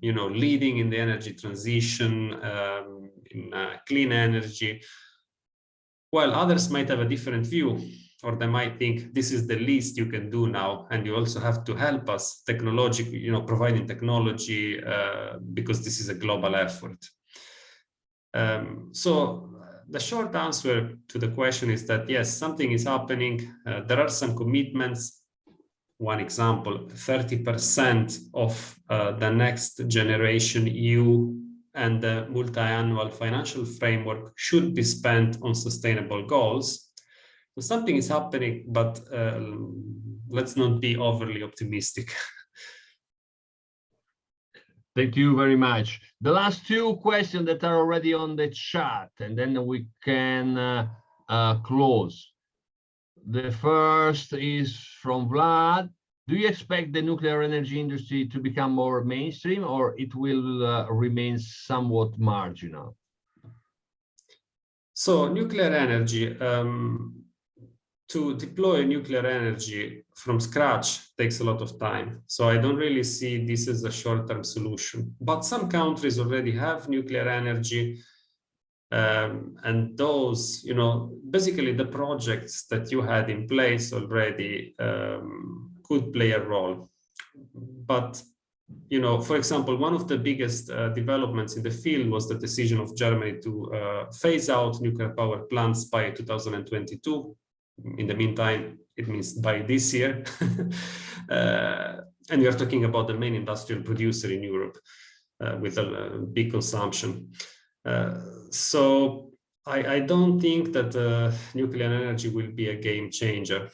you know, leading in the energy transition, in clean energy, while others might have a different view, or they might think this is the least you can do now, and you also have to help us technologically, you know, providing technology, because this is a global effort. So the short answer to the question is that, yes, something is happening. There are some commitments. One example, 30% of the next generation EU and the multi-annual financial framework should be spent on sustainable goals. So something is happening, but let's not be overly optimistic. Thank you very much. The last two questions that are already on the chat, and then we can close. The first is from Vlad. Do you expect the nuclear energy industry to become more mainstream, or it will remain somewhat marginal? So nuclear energy, to deploy nuclear energy from scratch takes a lot of time. So I don't really see this as a short-term solution. But some countries already have nuclear energy. And those, basically the projects that you had in place already could play a role. But, for example, one of the biggest developments in the field was the decision of Germany to phase out nuclear power plants by 2022. In the meantime, it means by this year. And we are talking about the main industrial producer in Europe with a big consumption. So I don't think that nuclear energy will be a game changer.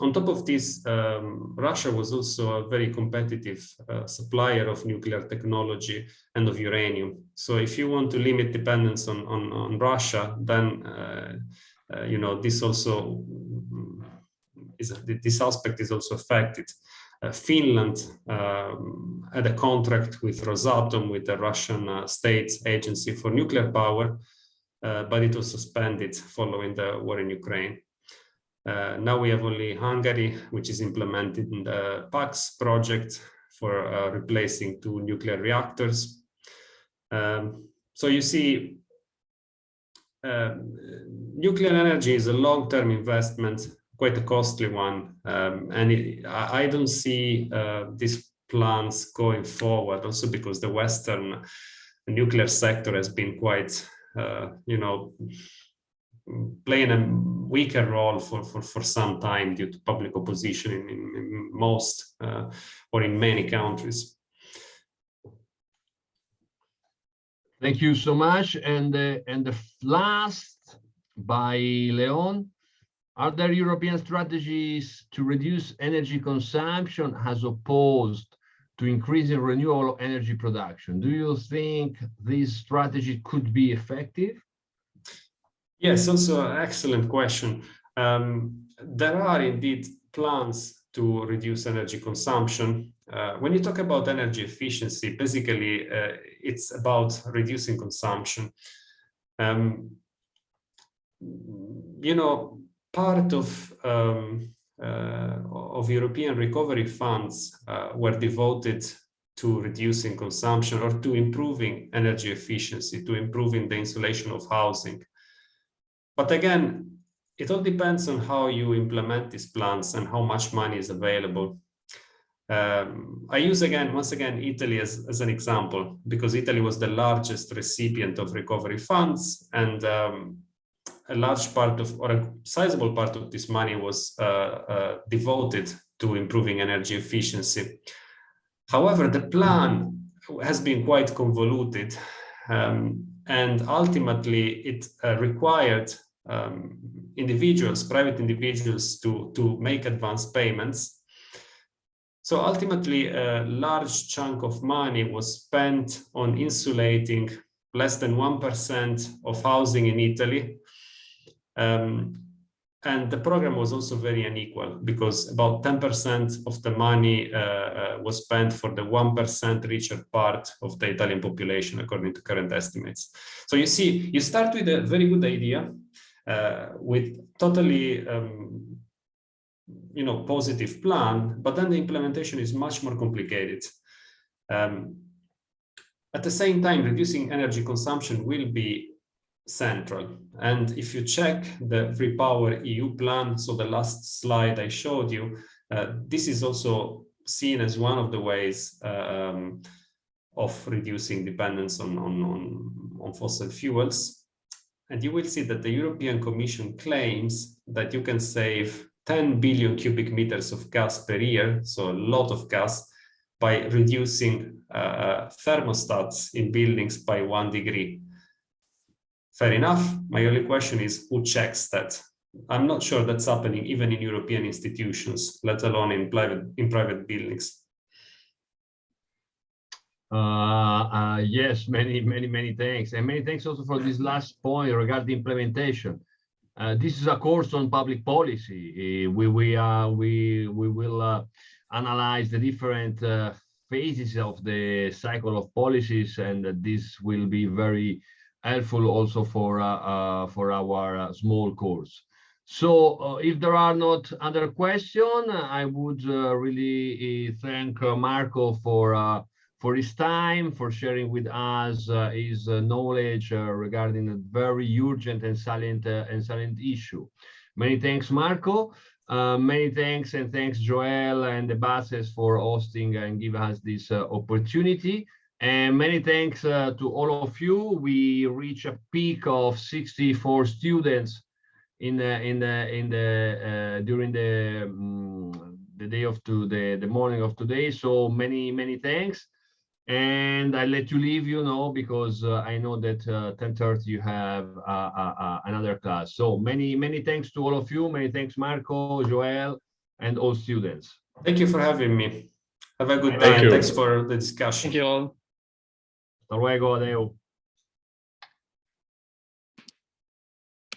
On top of this, Russia was also a very competitive supplier of nuclear technology and of uranium. So if you want to limit dependence on Russia, then this also this aspect is also affected. Finland had a contract with Rosatom, with the Russian state agency for nuclear power, but it was suspended following the war in Ukraine. Now we have only Hungary, which is implemented in the BACES project for replacing 2 nuclear reactors. So you see, nuclear energy is a long-term investment, quite a costly one, and I don't see these plans going forward, also because the Western nuclear sector has been quite, playing a weaker role for some time due to public opposition in most or in many countries. Thank you so much. And the last by Leon. Are there European strategies to reduce energy consumption as opposed to increasing renewable energy production? Do you think this strategy could be effective? Yes, also an excellent question. There are indeed plans to reduce energy consumption. When you talk about energy efficiency, basically it's about reducing consumption. Part of European recovery funds were devoted to reducing consumption or to improving energy efficiency, to improving the insulation of housing. But again, it all depends on how you implement these plans and how much money is available. I use once again Italy as an example, because Italy was the largest recipient of recovery funds, and a large part of, or a sizable part of this money was devoted to improving energy efficiency. However, the plan has been quite convoluted, and ultimately it required private individuals to make advance payments. So ultimately, a large chunk of money was spent on insulating less than 1% of housing in Italy. And the program was also very unequal, because about 10% of the money was spent for the 1% richer part of the Italian population, according to current estimates. So you see, you start with a very good idea, with totally positive plan, but then the implementation is much more complicated. At the same time, reducing energy consumption will be central. And if you check the REPower EU plan, so the last slide I showed you, this is also seen as one of the ways of reducing dependence on fossil fuels. And you will see that the European Commission claims that you can save 10 billion cubic meters of gas per year, so a lot of gas, by reducing thermostats in buildings by 1 degree. Fair enough. My only question is, who checks that? I'm not sure that's happening even in European institutions, let alone in private buildings. Yes, many thanks, and many thanks also for this last point regarding implementation. This is a course on public policy. We will analyze the different phases of the cycle of policies, and this will be very helpful also for our small course. So if there are not other questions, I would really thank Marco for his time, for sharing with us his knowledge regarding a very urgent and silent issue. Many thanks, Marco. Many thanks, and thanks, Joel and the BACES for hosting and giving us this opportunity. And many thanks to all of you. We reach a peak of 64 students during the day of today, the morning of today. So many thanks. And I let you leave, because I know that 10:30 you have another class. So many thanks to all of you. Many thanks, Marco, Joel, and all students. Thank you for having me. Have a good day. Thanks for the discussion. Thank you all. Hasta luego, adeu.